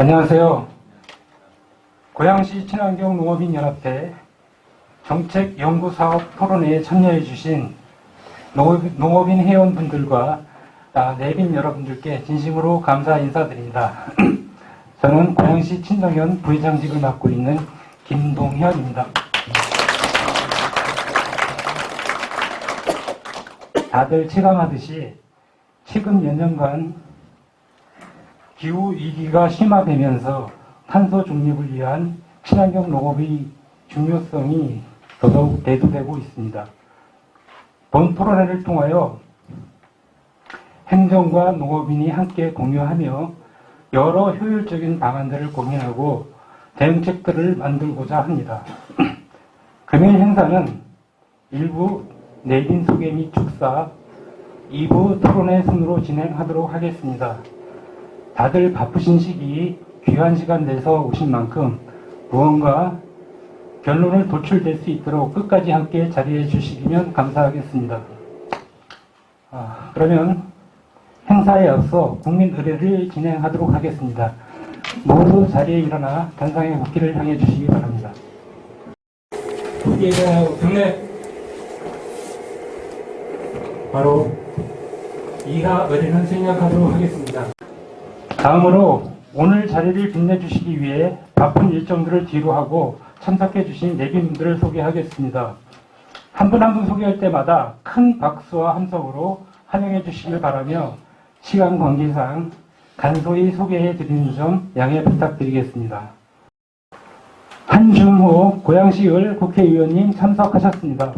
안녕하세요. 고양시 친환경 농업인 연합회 정책 연구사업 토론회에 참여해 주신 농업인 회원분들과 내빈 여러분들께 진심으로 감사 인사드립니다. 저는 고양시 친정연 부회장직을 맡고 있는 김동현입니다. 다들 체감하듯이 최근 몇 년간 기후위기가 심화되면서 탄소 중립을 위한 친환경 농업의 중요성이 더더욱 대두되고 있습니다. 본 토론회를 통하여 행정과 농업인이 함께 공유하며 여러 효율적인 방안들을 고민하고 대응책들을 만들고자 합니다. 금일 행사는 1부 내빈 소개 및 축사, 2부 토론회 순으로 진행하도록 하겠습니다. 다들 바쁘신 시기 귀한 시간 내서 오신 만큼 무언가 결론을 도출될 수 있도록 끝까지 함께 자리해 주시면 감사하겠습니다. 그러면 행사에 앞서 국민 의례를 진행하도록 하겠습니다. 모두 자리에 일어나 단상의 국기를 향해 주시기 바랍니다. 국기에 대하여 경례. 바로 이하 의례는 생략하도록 하겠습니다. 다음으로 오늘 자리를 빛내주시기 위해 바쁜 일정들을 뒤로하고 참석해주신 내빈분들을 소개하겠습니다. 한 분 한 분 소개할 때마다 큰 박수와 함성으로 환영해 주시길 바라며 시간 관계상 간소히 소개해 드리는 점 양해 부탁드리겠습니다. 한준호 고양시을 국회의원님 참석하셨습니다.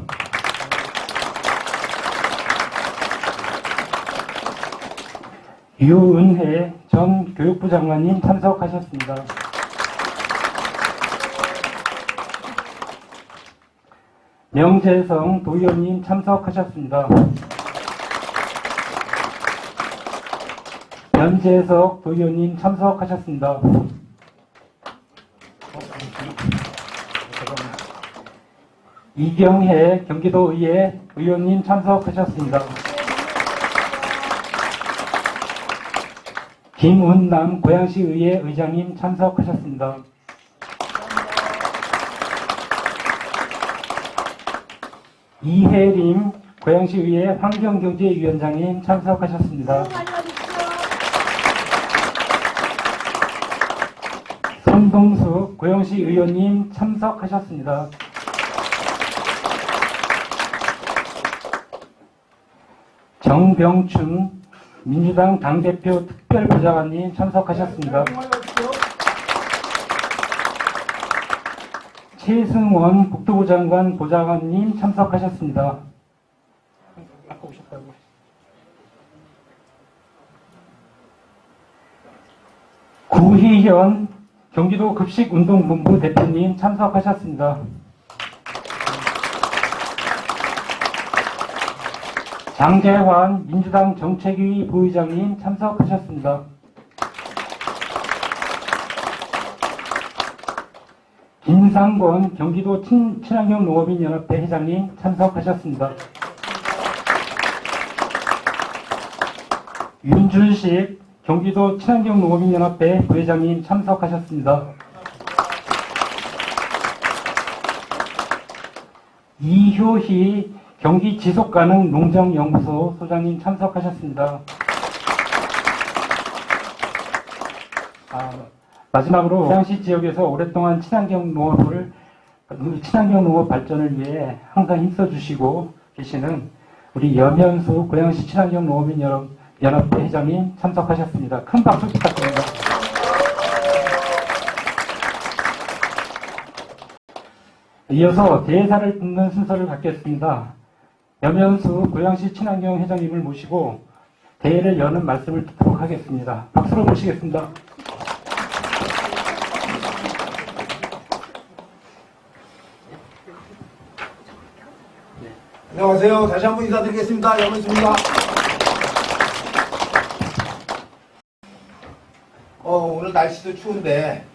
유은혜 전 교육부 장관님 참석하셨습니다. 명재성 도의원님 참석하셨습니다. 변재석 도의원님 참석하셨습니다. 이경혜 경기도의회 의원님 참석하셨습니다. 김운남 고양시의회 의장님 참석하셨습니다. 이혜림 고양시의회 환경경제위원장님 참석하셨습니다. 손동숙 고양시 의원님 참석하셨습니다. 정병춘 민주당 당대표 특별보좌관님 참석하셨습니다. 최승원 국토부 장관 보좌관님 참석하셨습니다. 아까 오셨다고. 구희현 경기도 급식운동본부 대표님 참석하셨습니다. 장재환 민주당 정책위 부의장님 참석하셨습니다. 김상권 경기도 친환경 농업인 연합회 회장님 참석하셨습니다. 윤준식 경기도 친환경 농업인 연합회 부회장님 참석하셨습니다. 이효희 경기 지속가능 농정연구소 소장님 참석하셨습니다. 마지막으로 고양시 지역에서 오랫동안 친환경 농업 발전을 위해 항상 힘써주시고 계시는 우리 염현수 고양시 친환경 농업인 연합회 회장님 참석하셨습니다. 큰 박수 부탁드립니다. 이어서 대사를 듣는 순서를 갖겠습니다. 염현수 고양시 친환경 회장님을 모시고 대회를 여는 말씀을 듣도록 하겠습니다. 박수로 모시겠습니다. 안녕하세요. 다시 한번 인사드리겠습니다. 염현수입니다. 오늘 날씨도 추운데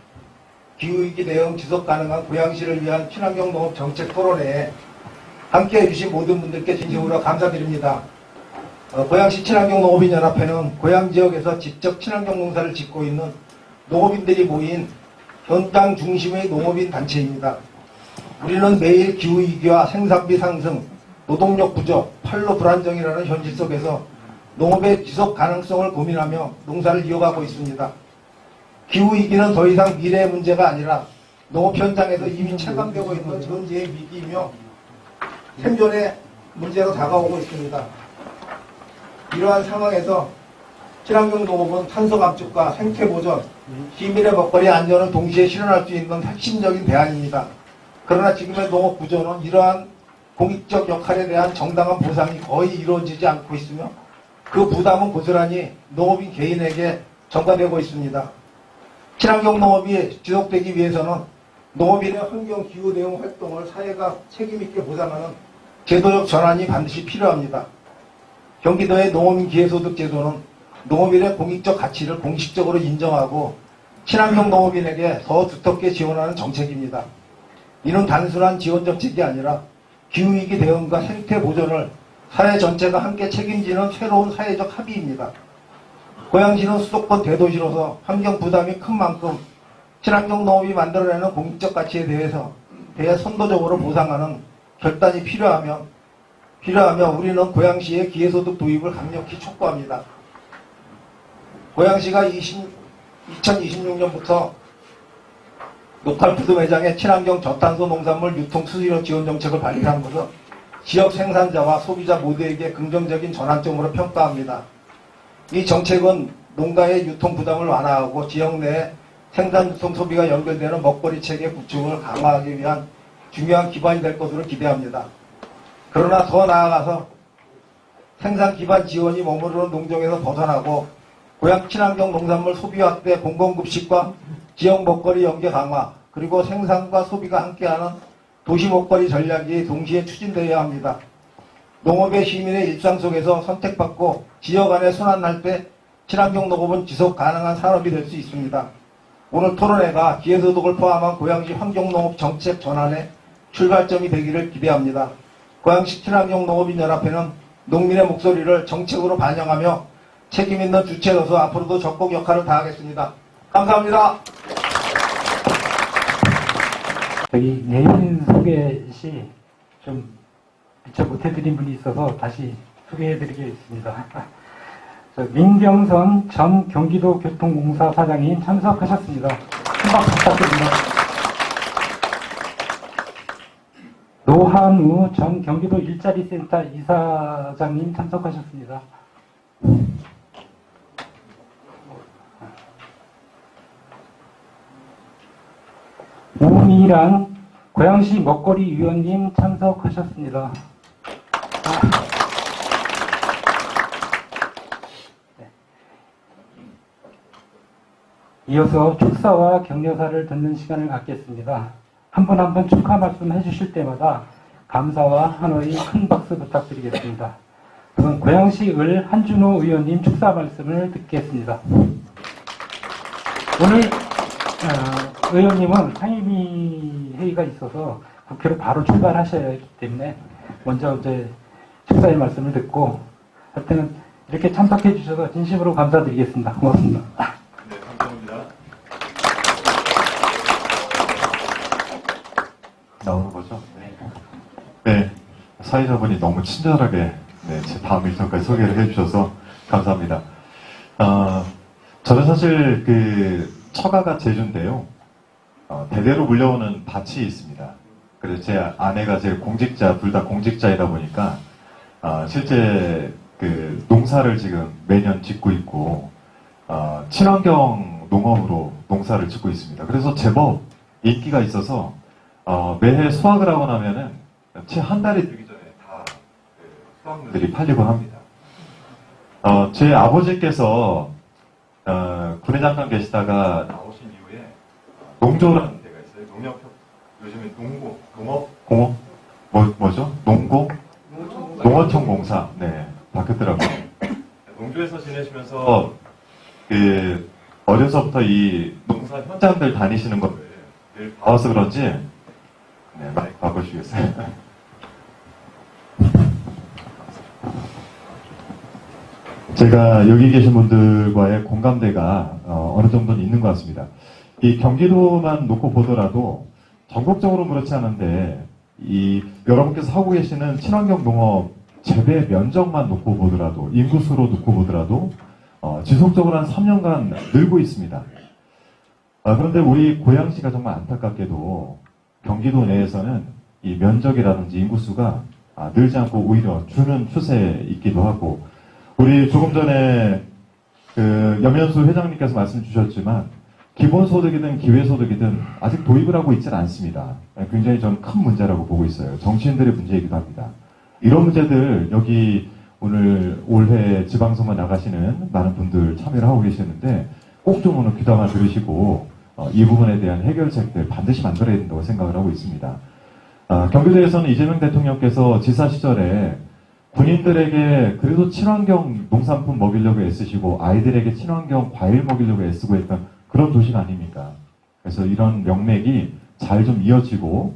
기후위기 대응 지속 가능한 고양시를 위한 친환경 농업 정책 토론회에 함께해 주신 모든 분들께 진심으로 감사드립니다. 고양시 친환경 농업인 연합회는 고양 지역에서 직접 친환경 농사를 짓고 있는 농업인들이 모인 현장 중심의 농업인 단체입니다. 우리는 매일 기후위기와 생산비 상승, 노동력 부족, 판로 불안정이라는 현실 속에서 농업의 지속 가능성을 고민하며 농사를 이어가고 있습니다. 기후위기는 더 이상 미래의 문제가 아니라 농업 현장에서 이미 체감되고 있는 현재의 위기이며 생존의 문제로 다가오고 있습니다. 이러한 상황에서 친환경 농업은 탄소 감축과 생태 보존, 시민의 먹거리 안전을 동시에 실현할 수 있는 핵심적인 대안입니다. 그러나 지금의 농업 구조는 이러한 공익적 역할에 대한 정당한 보상이 거의 이루어지지 않고 있으며 그 부담은 고스란히 농업인 개인에게 전가되고 있습니다. 친환경 농업이 지속되기 위해서는 농업인의 환경 기후 대응 활동을 사회가 책임있게 보상하는 제도적 전환이 반드시 필요합니다. 경기도의 농업인 기회소득 제도는 농업인의 공익적 가치를 공식적으로 인정하고 친환경 농업인에게 더 두텁게 지원하는 정책입니다. 이는 단순한 지원 정책이 아니라 기후위기 대응과 생태 보존을 사회 전체가 함께 책임지는 새로운 사회적 합의입니다. 고양시는 수도권 대도시로서 환경 부담이 큰 만큼 친환경 농업이 만들어내는 공익적 가치에 대해 선도적으로 보상하는 결단이 필요하며 우리는 고양시의 기회소득 도입을 강력히 촉구합니다. 고양시가 2026년부터 로컬푸드 매장의 친환경 저탄소 농산물 유통 수수료 지원 정책을 발의한 것은 지역 생산자와 소비자 모두에게 긍정적인 전환점으로 평가합니다. 이 정책은 농가의 유통 부담을 완화하고 지역 내 생산, 유통, 소비가 연결되는 먹거리 체계 구축을 강화하기 위한 중요한 기반이 될 것으로 기대합니다. 그러나 더 나아가서 생산 기반 지원이 머무르는 농정에서 벗어나고 고향 친환경 농산물 소비 확대, 공공급식과 지역 먹거리 연계 강화, 그리고 생산과 소비가 함께하는 도시 먹거리 전략이 동시에 추진되어야 합니다. 농업의 시민의 일상 속에서 선택받고 지역 안에 순환할 때 친환경 농업은 지속 가능한 산업이 될 수 있습니다. 오늘 토론회가 기회소득을 포함한 고양시 환경농업 정책 전환의 출발점이 되기를 기대합니다. 고양시 친환경 농업인 연합회는 농민의 목소리를 정책으로 반영하며 책임있는 주체로서 앞으로도 적극 역할을 다하겠습니다. 감사합니다. 저기 내용 소개 시 좀 미처 못해드린 분이 있어서 다시 소개해드리겠습니다. 민경선 전 경기도 교통공사 사장님 참석하셨습니다. 한 박수 부탁드립니다. 노한우 전 경기도 일자리센터 이사장님 참석하셨습니다. 우미란 고양시 먹거리 위원님 참석하셨습니다. 이어서 축사와 격려사를 듣는 시간을 갖겠습니다. 한 분 한 분 축하 말씀 해주실 때마다 감사와 한호의 큰 박수 부탁드리겠습니다. 그럼 고양시 을 한준호 의원님 축사 말씀을 듣겠습니다. 오늘 의원님은 상임위 회의가 있어서 국회로 바로 출발하셔야 하기 때문에 먼저 이제 축사의 말씀을 듣고 할 때는 이렇게 참석해 주셔서 진심으로 감사드리겠습니다. 고맙습니다. 네, 감사합니다. 나오는 거죠? 네, 사회자분이 너무 친절하게 제 다음 일정까지 소개를 해주셔서 감사합니다. 저는 사실 처가가 제주인데요. 대대로 물려오는 밭이 있습니다. 그래서 제 아내가 제 공직자, 둘 다 공직자이다 보니까 실제 농사를 지금 매년 짓고 있고 친환경 농업으로 농사를 짓고 있습니다. 그래서 제법 인기가 있어서 매해 수확을 하고 나면은 채 한 달이 되기 전에 다 수확물들이 팔리곤 합니다. 제 아버지께서 군에 잠깐 계시다가 나오신 이후에 농조라는 데가 있어요. 요즘에 공업? 뭐죠? 농어청 공사. 네, 바뀌었더라고요. 농조에서 지내시면서 어려서부터 이 농사 현장들 다니시는 거를 봐와서 그런지 마이크 바꿔주시겠어요? 제가 여기 계신 분들과의 공감대가 어느 정도는 있는 것 같습니다. 이 경기도만 놓고 보더라도 전국적으로 그렇지 않은데 여러분께서 하고 계시는 친환경 농업 재배 면적만 놓고 보더라도 인구수로 놓고 보더라도 지속적으로 한 3년간 늘고 있습니다. 그런데 우리 고양시가 정말 안타깝게도 경기도 내에서는 이 면적이라든지 인구수가 늘지 않고 오히려 주는 추세에 있기도 하고, 우리 조금 전에 염현수 회장님께서 말씀 주셨지만 기본소득이든 기회소득이든 아직 도입을 하고 있지는 않습니다. 굉장히 저는 큰 문제라고 보고 있어요. 정치인들의 문제이기도 합니다. 이런 문제들 여기 오늘 올해 지방선거 나가시는 많은 분들 참여를 하고 계시는데 꼭 좀 오늘 귀담아 들으시고 이 부분에 대한 해결책들 반드시 만들어야 된다고 생각을 하고 있습니다. 경기도에서는 이재명 대통령께서 지사 시절에 군인들에게 그래도 친환경 농산품 먹이려고 애쓰시고 아이들에게 친환경 과일 먹이려고 애쓰고 했던 그런 도시가 아닙니까? 그래서 이런 명맥이 잘 좀 이어지고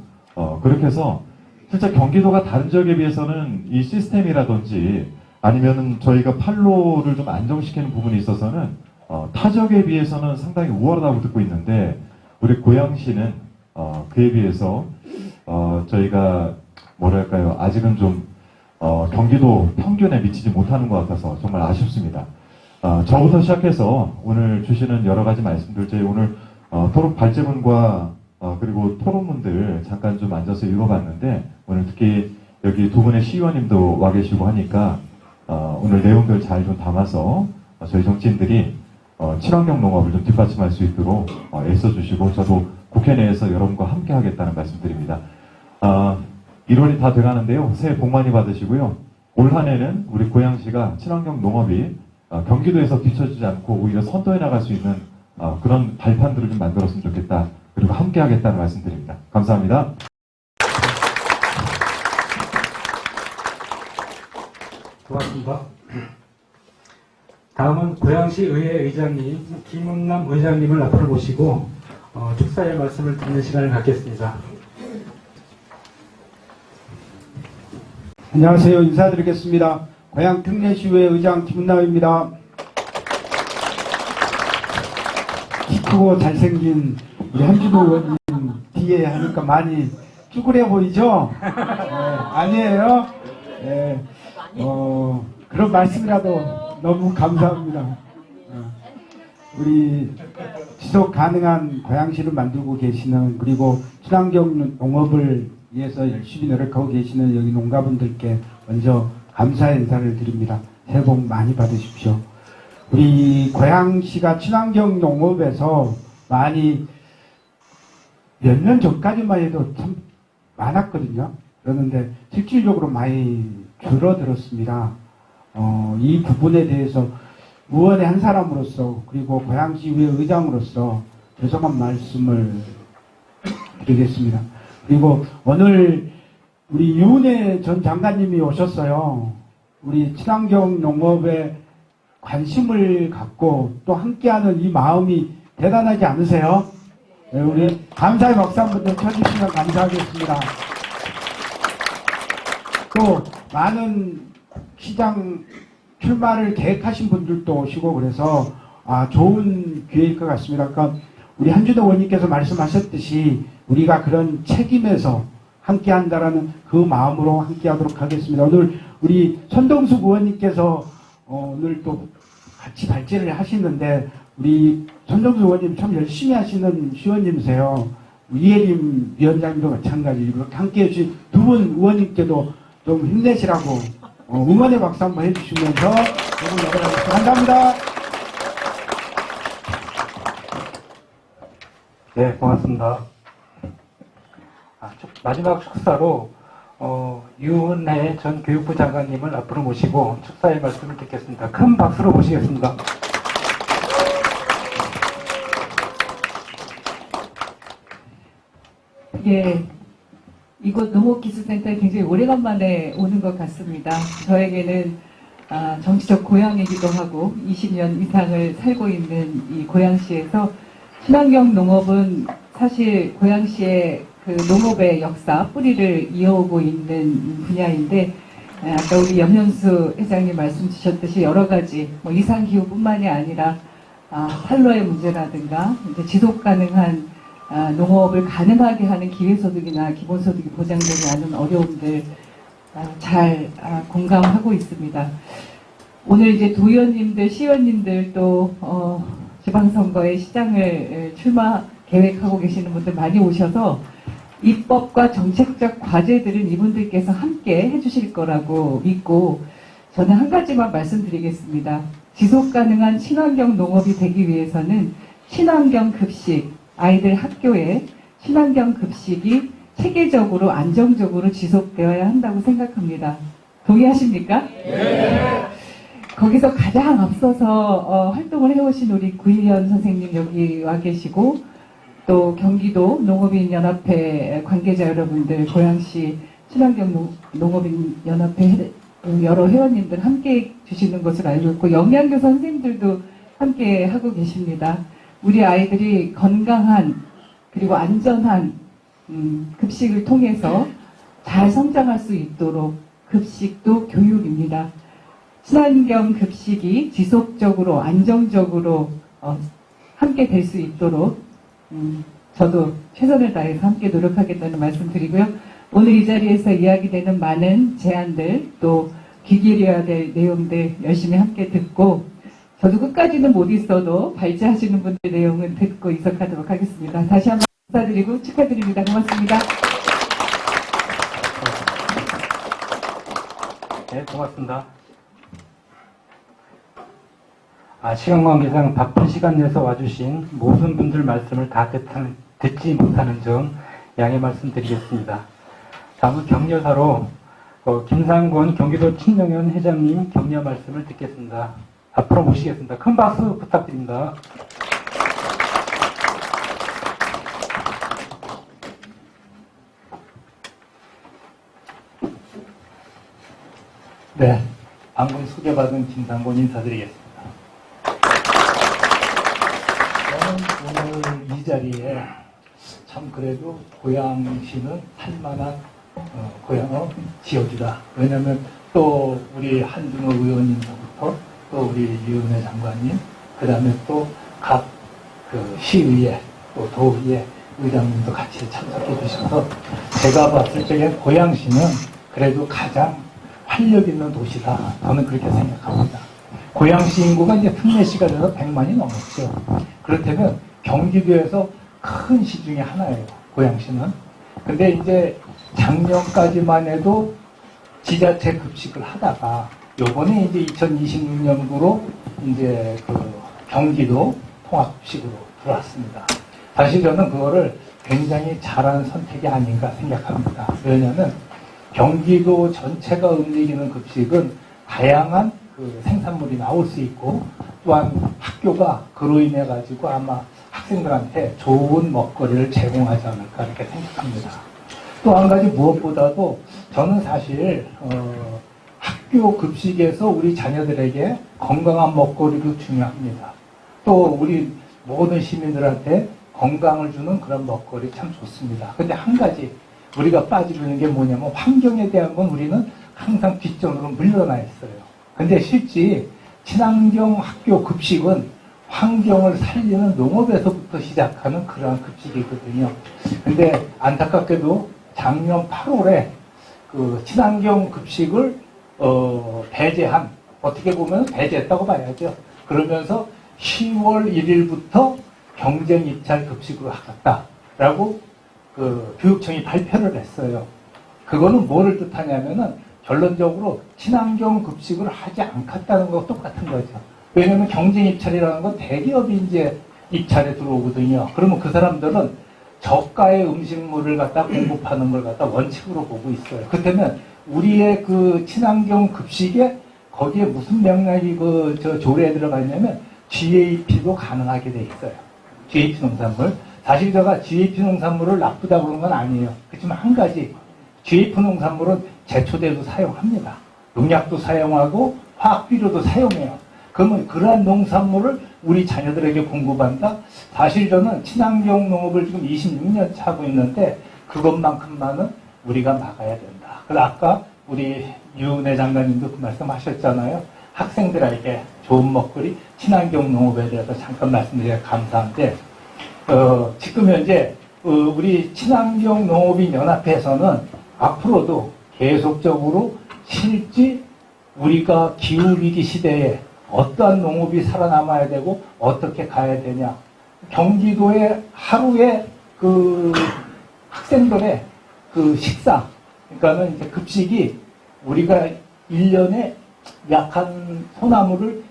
그렇게 해서 실제 경기도가 다른 지역에 비해서는 이 시스템이라든지 아니면은 저희가 판로를 좀 안정시키는 부분에 있어서는 타 지역에 비해서는 상당히 우월하다고 듣고 있는데 우리 고양시는 그에 비해서 저희가 뭐랄까요, 아직은 좀 경기도 평균에 미치지 못하는 것 같아서 정말 아쉽습니다. 저부터 시작해서 오늘 주시는 여러 가지 말씀들, 저희 오늘 토론 발제문과 그리고 토론문들 잠깐 좀 앉아서 읽어봤는데 오늘 특히 여기 두 분의 시의원님도 와 계시고 하니까 오늘 내용들 잘 좀 담아서 저희 정치인들이 친환경 농업을 좀 뒷받침할 수 있도록 애써주시고 저도 국회 내에서 여러분과 함께 하겠다는 말씀드립니다. 1월이 다 돼가는데요. 새해 복 많이 받으시고요. 올 한 해는 우리 고양시가 친환경 농업이 경기도에서 뒤처지지 않고 오히려 선도해 나갈 수 있는 그런 발판들을 좀 만들었으면 좋겠다. 그리고 함께 하겠다는 말씀드립니다. 감사합니다. 고맙습니다. 다음은 고양시 의회 의장님 김은남 의장님을 앞으로 모시고 축사의 말씀을 듣는 시간을 갖겠습니다. 안녕하세요. 인사드리겠습니다. 고양 특례시의회 의장 김은남입니다. 키 크고 잘생긴 우리 한준호 의원님 뒤에 하니까 많이 쭈그려 보이죠? 네, 아니에요? 네, 그런 말씀이라도 너무 감사합니다. 우리 지속 가능한 고양시를 만들고 계시는, 그리고 친환경 농업을 위해서 열심히 노력하고 계시는 여기 농가분들께 먼저 감사의 인사를 드립니다. 새해 복 많이 받으십시오. 우리 고양시가 친환경 농업에서 많이 몇 년 전까지만 해도 참 많았거든요. 그러는데 실질적으로 많이 줄어들었습니다. 이 부분에 대해서 의원의 한 사람으로서 그리고 고양시의회 의장으로서 죄송한 말씀을 드리겠습니다. 그리고 오늘 우리 유은혜 전 장관님이 오셨어요. 우리 친환경 농업에 관심을 갖고 또 함께하는 이 마음이 대단하지 않으세요? 네, 우리 감사의 박수 한 번 더 쳐주시면 감사하겠습니다. 또 많은 시장 출마를 계획하신 분들도 오시고 그래서 좋은 기회일 것 같습니다. 그러니까 우리 한준호 의원님께서 말씀하셨듯이 우리가 그런 책임에서 함께한다라는 그 마음으로 함께하도록 하겠습니다. 오늘 우리 손동숙 의원님께서 오늘 또 같이 발제를 하시는데 우리 손동숙 의원님 참 열심히 하시는 시의원님이세요. 이혜림 위원장님도 마찬가지로 이렇게 함께해 주신 두 분 의원님께도 좀 힘내시라고 응원의 박수 한번 해주시면서 여러분 나가겠습니다. 감사합니다. 네, 고맙습니다. 마지막 축사로 유은혜 전 교육부 장관님을 앞으로 모시고 축사의 말씀을 듣겠습니다. 큰 박수로 모시겠습니다. 예, 이곳 농업기술센터에 굉장히 오래간만에 오는 것 같습니다. 저에게는 정치적 고향이기도 하고 20년 이상을 살고 있는 이 고양시에서 친환경 농업은 사실 고양시의 그 농업의 역사, 뿌리를 이어오고 있는 분야인데 아까 우리 염현수 회장님 말씀 주셨듯이 여러 가지 뭐 이상기후뿐만이 아니라 판로의 문제라든가 이제 지속 가능한 농업을 가능하게 하는 기회소득이나 기본소득이 보장되지 않은 어려움들 잘 공감하고 있습니다. 오늘 이제 도의원님들, 시의원님들 또 지방선거에 시장을 출마 계획하고 계시는 분들 많이 오셔서 입법과 정책적 과제들은 이분들께서 함께 해주실 거라고 믿고 저는 한 가지만 말씀드리겠습니다. 지속 가능한 친환경 농업이 되기 위해서는 친환경 급식, 아이들 학교에 친환경 급식이 체계적으로 안정적으로 지속되어야 한다고 생각합니다. 동의하십니까? 네. 거기서 가장 앞서서 활동을 해오신 우리 구일현 선생님 여기 와 계시고 또 경기도 농업인연합회 관계자 여러분들, 고양시 친환경 농업인연합회 여러 회원님들 함께 주시는 것을 알고 있고 영양교 선생님들도 함께 하고 계십니다. 우리 아이들이 건강한 그리고 안전한 급식을 통해서 잘 성장할 수 있도록 급식도 교육입니다. 친환경 급식이 지속적으로 안정적으로 함께 될 수 있도록 저도 최선을 다해서 함께 노력하겠다는 말씀 드리고요. 오늘 이 자리에서 이야기되는 많은 제안들 또 귀 기울여야 될 내용들 열심히 함께 듣고 저도 끝까지는 못 있어도 발제하시는 분들 내용은 듣고 이석하도록 하겠습니다. 다시 한번 감사드리고 축하드립니다. 고맙습니다. 네, 고맙습니다. 시간 관계상 바쁜 시간 내서 와주신 모든 분들 말씀을 다 듣지 못하는 점 양해 말씀드리겠습니다. 다음은 격려사로 김상권 경기도 친정연 회장님 격려 말씀을 듣겠습니다. 앞으로 모시겠습니다. 큰 박수 부탁드립니다. 네, 방금 소개받은 김상권 인사드리겠습니다. 저는 오늘 이 자리에 참 그래도 고양시는 살만한 고향 지역이다. 왜냐하면 또 우리 한준호 의원님부터 또 우리 유은혜 장관님, 그 다음에 또 각 시의회, 또 도의회 의장님도 같이 참석해 주셔서 제가 봤을 적엔 고양시는 그래도 가장 활력 있는 도시다. 저는 그렇게 생각합니다. 고양시 인구가 이제 특례시가 돼서 100만이 넘었죠. 그렇다면 경기도에서 큰 시 중에 하나예요. 고양시는. 근데 이제 작년까지만 해도 지자체 급식을 하다가 요번에 이제 2026년도로 이제 경기도 통합식으로 들어왔습니다. 사실 저는 그거를 굉장히 잘한 선택이 아닌가 생각합니다. 왜냐하면 경기도 전체가 움직이는 급식은 다양한 생산물이 나올 수 있고 또한 학교가 그로 인해 가지고 아마 학생들한테 좋은 먹거리를 제공하지 않을까 이렇게 생각합니다. 또 한 가지 무엇보다도 저는 사실 학교 급식에서 우리 자녀들에게 건강한 먹거리도 중요합니다. 또 우리 모든 시민들한테 건강을 주는 그런 먹거리 참 좋습니다. 근데 한 가지 우리가 빠지는 게 뭐냐면 환경에 대한 건 우리는 항상 뒷전으로 물러나 있어요. 근데 실제 친환경 학교 급식은 환경을 살리는 농업에서부터 시작하는 그러한 급식이거든요. 근데 안타깝게도 작년 8월에 친환경 급식을 배제한, 어떻게 보면 배제했다고 봐야죠. 그러면서 10월 1일부터 경쟁 입찰 급식으로 하겠다라고 교육청이 발표를 했어요. 그거는 뭐를 뜻하냐면은 결론적으로 친환경 급식을 하지 않겠다는 거 똑같은 거죠. 왜냐하면 경쟁 입찰이라는 건 대기업이 이제 입찰에 들어오거든요. 그러면 그 사람들은 저가의 음식물을 갖다 공급하는 걸 갖다 원칙으로 보고 있어요. 그렇다면 우리의 친환경 급식에 거기에 무슨 맥락이 조례에 들어가 있냐면 GAP도 가능하게 돼 있어요. GAP 농산물. 사실 제가 GAP 농산물을 나쁘다고 그런 건 아니에요. 그렇지만 한 가지 GAP 농산물은 제초제도 사용합니다. 농약도 사용하고 화학비료도 사용해요. 그러면 그러한 농산물을 우리 자녀들에게 공급한다? 사실 저는 친환경 농업을 지금 26년 차 하고 있는데 그것만큼만은 우리가 막아야 된다. 그래서 아까 우리 유은혜 장관님도 그 말씀하셨잖아요. 학생들에게 좋은 먹거리, 친환경 농업에 대해서 잠깐 말씀드려 감사한데, 지금 현재 우리 친환경 농업인 연합회에서는 앞으로도 계속적으로 실제 우리가 기후위기 시대에 어떠한 농업이 살아남아야 되고 어떻게 가야 되냐. 경기도의 하루에 그 학생들의 그 식사, 그러니까는 이제 급식이 우리가 1년에 약 한 소나무를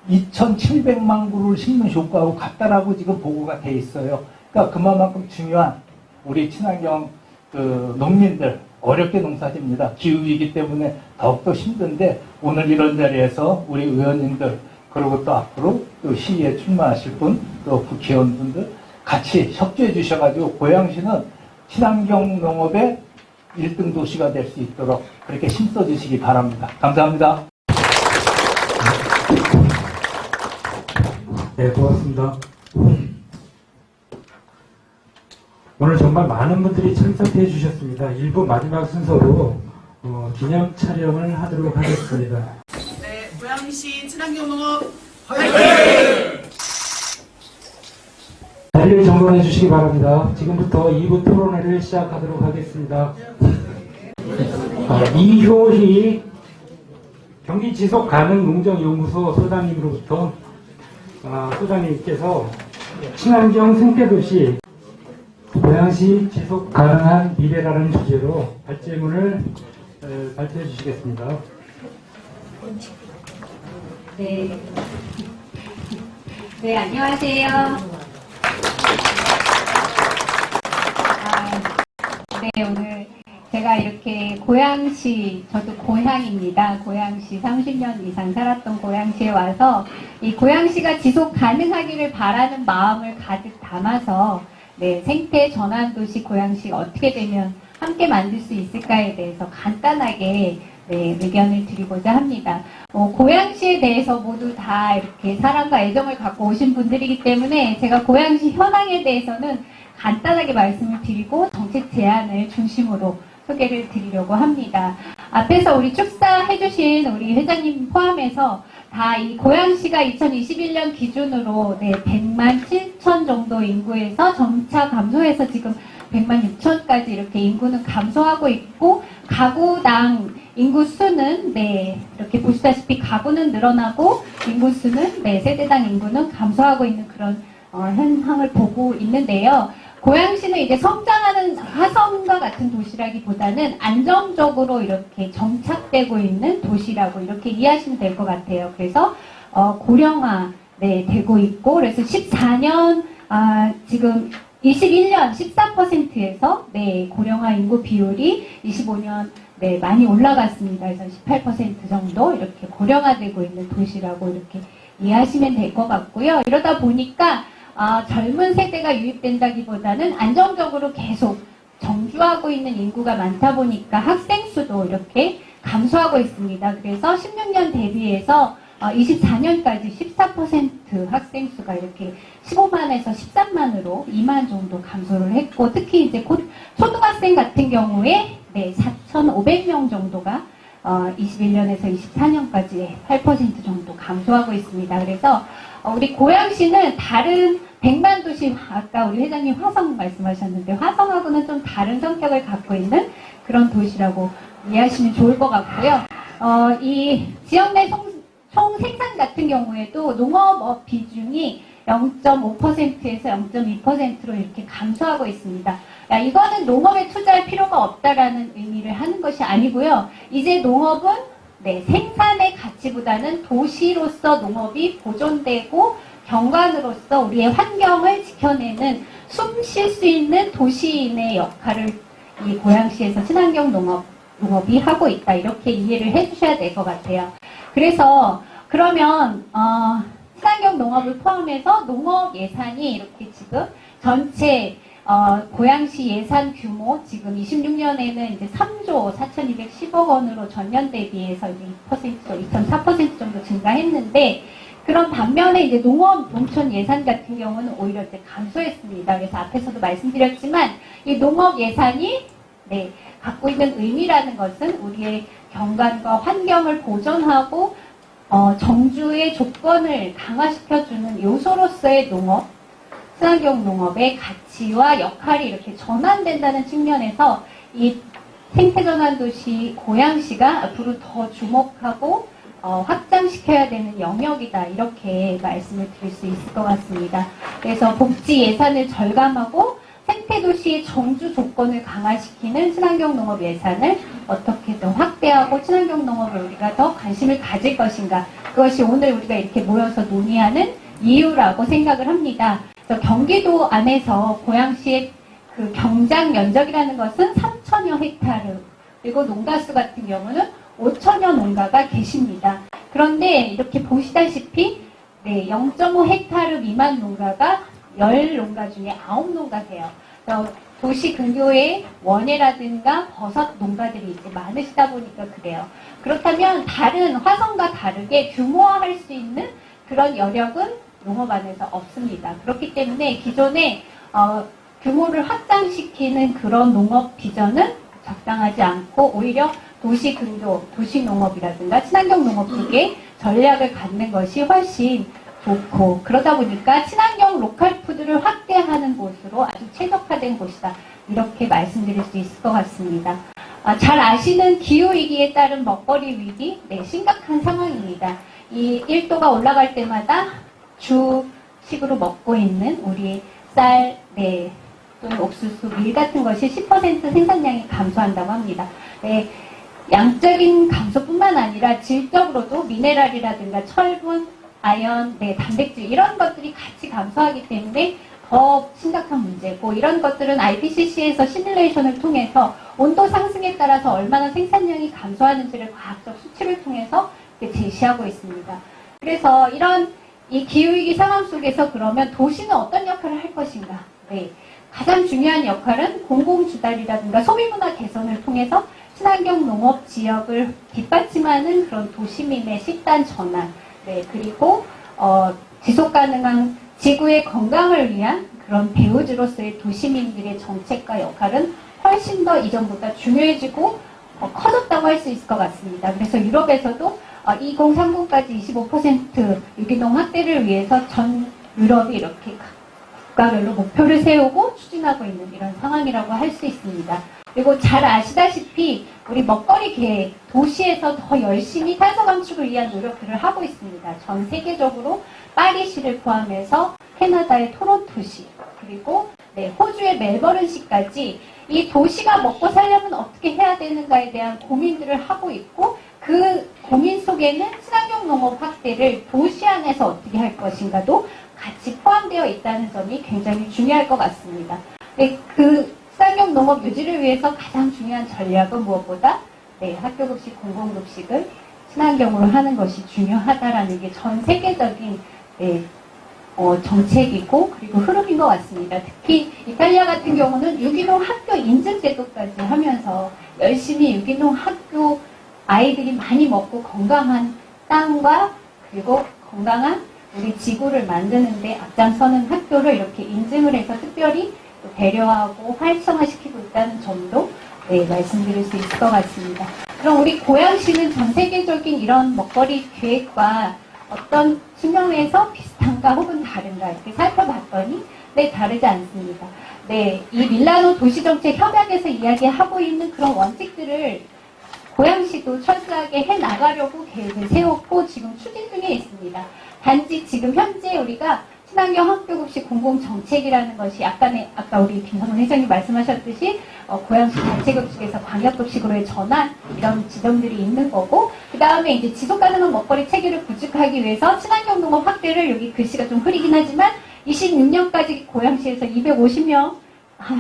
2,700만 그루를 심는 효과하고 같다라고 지금 보고가 돼 있어요. 그러니까 그만큼 중요한 우리 친환경 그 농민들 어렵게 농사집니다. 기후위기 때문에 더욱더 힘든데 오늘 이런 자리에서 우리 의원님들 그리고 또 앞으로 또 시의회 출마하실 분, 또 국회의원분들 같이 협조해 주셔가지고 고양시는 친환경 농업의 1등 도시가 될 수 있도록 그렇게 힘써 주시기 바랍니다. 감사합니다. 네, 고맙습니다. 오늘 정말 많은 분들이 참석해 주셨습니다. 1부 마지막 순서로 기념 촬영을 하도록 하겠습니다. 네, 고양시 친환경 농업 자리를 정돈해 주시기 바랍니다. 지금부터 2부 토론회를 시작하도록 하겠습니다. 이효희 경기지속가능농정연구소 소장님으로부터 소장님께서 친환경 생태도시 고양시 지속가능한 미래라는 주제로 발제문을 발표해 주시겠습니다. 네. 네, 안녕하세요. 네, 오늘 제가 이렇게 고양시, 저도 고향입니다. 고양시 30년 이상 살았던 고양시에 와서 이 고양시가 지속 가능하기를 바라는 마음을 가득 담아서 네, 생태 전환 도시 고양시가 어떻게 되면 함께 만들 수 있을까에 대해서 간단하게 네, 의견을 드리고자 합니다. 고양시에 대해서 모두 다 이렇게 사랑과 애정을 갖고 오신 분들이기 때문에 제가 고양시 현황에 대해서는 간단하게 말씀을 드리고 정책 제안을 중심으로 소개를 드리려고 합니다. 앞에서 우리 축사해주신 우리 회장님 포함해서 다 이 고양시가 2021년 기준으로 네, 100만 7천 정도 인구에서 점차 감소해서 지금 100만 6천까지 이렇게 인구는 감소하고 있고 가구당 인구 수는 네, 이렇게 보시다시피 가구는 늘어나고 인구 수는 네, 세대당 인구는 감소하고 있는 그런 현상을 보고 있는데요. 고양시는 이제 성장하는 화성과 같은 도시라기보다는 안정적으로 이렇게 정착되고 있는 도시라고 이렇게 이해하시면 될 것 같아요. 그래서 고령화 네, 되고 있고 그래서 14년 지금 21년 14%에서 네, 고령화 인구 비율이 25년 네, 많이 올라갔습니다. 그래서 18% 정도 이렇게 고령화되고 있는 도시라고 이렇게 이해하시면 될 것 같고요. 이러다 보니까 젊은 세대가 유입된다기보다는 안정적으로 계속 정주하고 있는 인구가 많다 보니까 학생 수도 이렇게 감소하고 있습니다. 그래서 16년 대비해서 24년까지 14% 학생 수가 이렇게 15만에서 13만으로 2만 정도 감소를 했고 특히 이제 곧 초등학생 같은 경우에 네, 4,500명 정도가 21년에서 24년까지 8% 정도 감소하고 있습니다. 그래서 우리 고양시는 다른 100만 도시, 아까 우리 회장님 화성 말씀하셨는데 화성하고는 좀 다른 성격을 갖고 있는 그런 도시라고 이해하시면 좋을 것 같고요. 이 지역 내 총 생산 같은 경우에도 농업업 비중이 0.5%에서 0.2%로 이렇게 감소하고 있습니다. 이거는 농업에 투자할 필요가 없다라는 의미를 하는 것이 아니고요. 이제 농업은 네, 생산의 가치보다는 도시로서 농업이 보존되고 경관으로서 우리의 환경을 지켜내는 숨 쉴 수 있는 도시인의 역할을 이 고양시에서 친환경 농업이 하고 있다. 이렇게 이해를 해주셔야 될 것 같아요. 그래서 그러면 친환경 농업을 포함해서 농업 예산이 이렇게 지금 전체 고양시 예산 규모 지금 26년에는 이제 3조 4,210억 원으로 전년 대비해서 이제 2.4% 정도 증가했는데 그런 반면에 이제 농업 농촌 예산 같은 경우는 오히려 이제 감소했습니다. 그래서 앞에서도 말씀드렸지만 이 농업 예산이 네, 갖고 있는 의미라는 것은 우리의 경관과 환경을 보존하고 정주의 조건을 강화시켜주는 요소로서의 농업, 친환경 농업의 가치와 역할이 이렇게 전환된다는 측면에서 이 생태전환 도시 고양시가 앞으로 더 주목하고 확장시켜야 되는 영역이다, 이렇게 말씀을 드릴 수 있을 것 같습니다. 그래서 복지 예산을 절감하고 생태도시의 정주 조건을 강화시키는 친환경 농업 예산을 어떻게 더 확대하고 친환경 농업을 우리가 더 관심을 가질 것인가, 그것이 오늘 우리가 이렇게 모여서 논의하는 이유라고 생각을 합니다. 그래서 경기도 안에서 고양시의 그 경장 면적이라는 것은 3,000여 헥타르, 그리고 농가수 같은 경우는 5,000여 농가가 계십니다. 그런데 이렇게 보시다시피 0.5 헥타르 미만 농가가 10농가 중에 9농가 돼요. 도시 근교에 원예라든가 버섯 농가들이 이제 많으시다 보니까 그래요. 그렇다면 다른 화성과 다르게 규모화할 수 있는 그런 여력은 농업 안에서 없습니다. 그렇기 때문에 기존에 규모를 확장시키는 그런 농업 비전은 적당하지 않고 오히려 도시 근교, 도시 농업이라든가 친환경 농업 쪽에 전략을 갖는 것이 훨씬 좋고, 그러다 보니까 친환경 로컬 푸드를 확대하는 곳으로 아주 최적화된 곳이다, 이렇게 말씀드릴 수 있을 것 같습니다. 잘 아시는 기후위기에 따른 먹거리 위기, 심각한 상황입니다. 이 1도가 올라갈 때마다 주식으로 먹고 있는 우리 쌀, 또는 옥수수, 밀 같은 것이 10% 생산량이 감소한다고 합니다. 양적인 감소뿐만 아니라 질적으로도 미네랄이라든가 철분, 아연, 단백질 이런 것들이 같이 감소하기 때문에 더 심각한 문제고, 이런 것들은 IPCC에서 시뮬레이션을 통해서 온도 상승에 따라서 얼마나 생산량이 감소하는지를 과학적 수치를 통해서 제시하고 있습니다. 그래서 이런 이 기후위기 상황 속에서 그러면 도시는 어떤 역할을 할 것인가? 가장 중요한 역할은 공공주달이라든가 소비문화 개선을 통해서 친환경 농업 지역을 뒷받침하는 그런 도시민의 식단 전환, 그리고 지속가능한 지구의 건강을 위한 그런 배우주로서의 도시민들의 정책과 역할은 훨씬 더 이전보다 중요해지고 커졌다고 할 수 있을 것 같습니다. 그래서 유럽에서도 2030까지 25% 유기농 확대를 위해서 전 유럽이 이렇게 국가별로 목표를 세우고 추진하고 있는 이런 상황이라고 할 수 있습니다. 그리고 잘 아시다시피 우리 먹거리 계획, 도시에서 더 열심히 탄소 감축을 위한 노력들을 하고 있습니다. 전 세계적으로 파리시를 포함해서 캐나다의 토론토시, 그리고 호주의 멜버른시까지 이 도시가 먹고 살려면 어떻게 해야 되는가에 대한 고민들을 하고 있고, 그 고민 속에는 친환경 농업 확대를 도시 안에서 어떻게 할 것인가도 같이 포함되어 있다는 점이 굉장히 중요할 것 같습니다. 그 친환경 농업 유지를 위해서 가장 중요한 전략은 무엇보다 학교급식, 공공급식을 친환경으로 하는 것이 중요하다라는 게 전 세계적인 정책이고 그리고 흐름인 것 같습니다. 특히 이탈리아 같은 경우는 유기농 학교 인증 제도까지 하면서 열심히 유기농 학교 아이들이 많이 먹고 건강한 땅과 그리고 건강한 우리 지구를 만드는데 앞장서는 학교를 이렇게 인증을 해서 특별히 또 배려하고 활성화시키고 있다는 점도 말씀드릴 수 있을 것 같습니다. 그럼 우리 고양시는 전 세계적인 이런 먹거리 계획과 어떤 측면에서 비슷한가 혹은 다른가 이렇게 살펴봤더니 다르지 않습니다. 이 밀라노 도시정책 협약에서 이야기하고 있는 그런 원칙들을 고양시도 철저하게 해나가려고 계획을 세웠고 지금 추진 중에 있습니다. 단지 지금 현재 우리가 친환경 학교급식 공공정책이라는 것이 아까 우리 김성훈 회장님 말씀하셨듯이 고양시 단체급식에서 광역급식으로의 전환 이런 지점들이 있는 거고, 그 다음에 이제 지속가능한 먹거리 체계를 구축하기 위해서 친환경 농업 확대를, 여기 글씨가 좀 흐리긴 하지만 26년까지 고양시에서 250명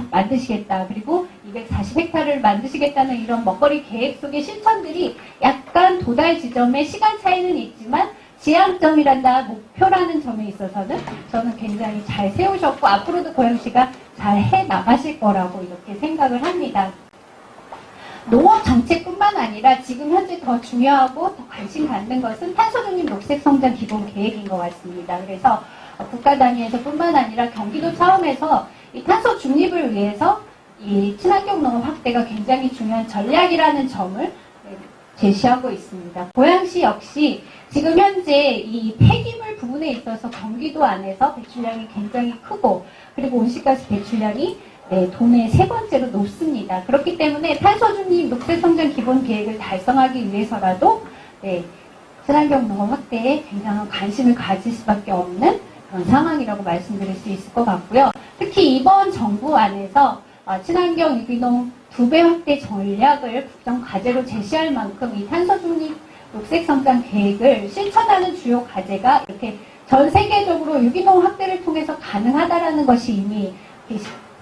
만드시겠다, 그리고 240헥타르를 만드시겠다는 이런 먹거리 계획 속의 실천들이 약간 도달 지점의 시간 차이는 있지만 지향점이란다, 목표라는 점에 있어서는 저는 굉장히 잘 세우셨고 앞으로도 고양시가 잘 해나가실 거라고 이렇게 생각을 합니다. 농업 정책뿐만 아니라 지금 현재 더 중요하고 더 관심 갖는 것은 탄소중립 녹색성장 기본 계획인 것 같습니다. 그래서 국가 단위에서 뿐만 아니라 경기도 차원에서 이 탄소 중립을 위해서 이 친환경 농업 확대가 굉장히 중요한 전략이라는 점을 제시하고 있습니다. 고양시 역시 지금 현재 이 폐기물 부분에 있어서 경기도 안에서 배출량이 굉장히 크고 그리고 온실가스 배출량이 도내 세 번째로 높습니다. 그렇기 때문에 탄소중립 녹색성장 기본 계획을 달성하기 위해서라도 친환경 농업 확대에 굉장한 관심을 가질 수밖에 없는 그런 상황이라고 말씀드릴 수 있을 것 같고요. 특히 이번 정부 안에서 친환경 유기농 2배 확대 전략을 국정과제로 제시할 만큼 이 탄소중립 녹색성장 계획을 실천하는 주요 과제가 이렇게 전 세계적으로 유기농 확대를 통해서 가능하다라는 것이 이미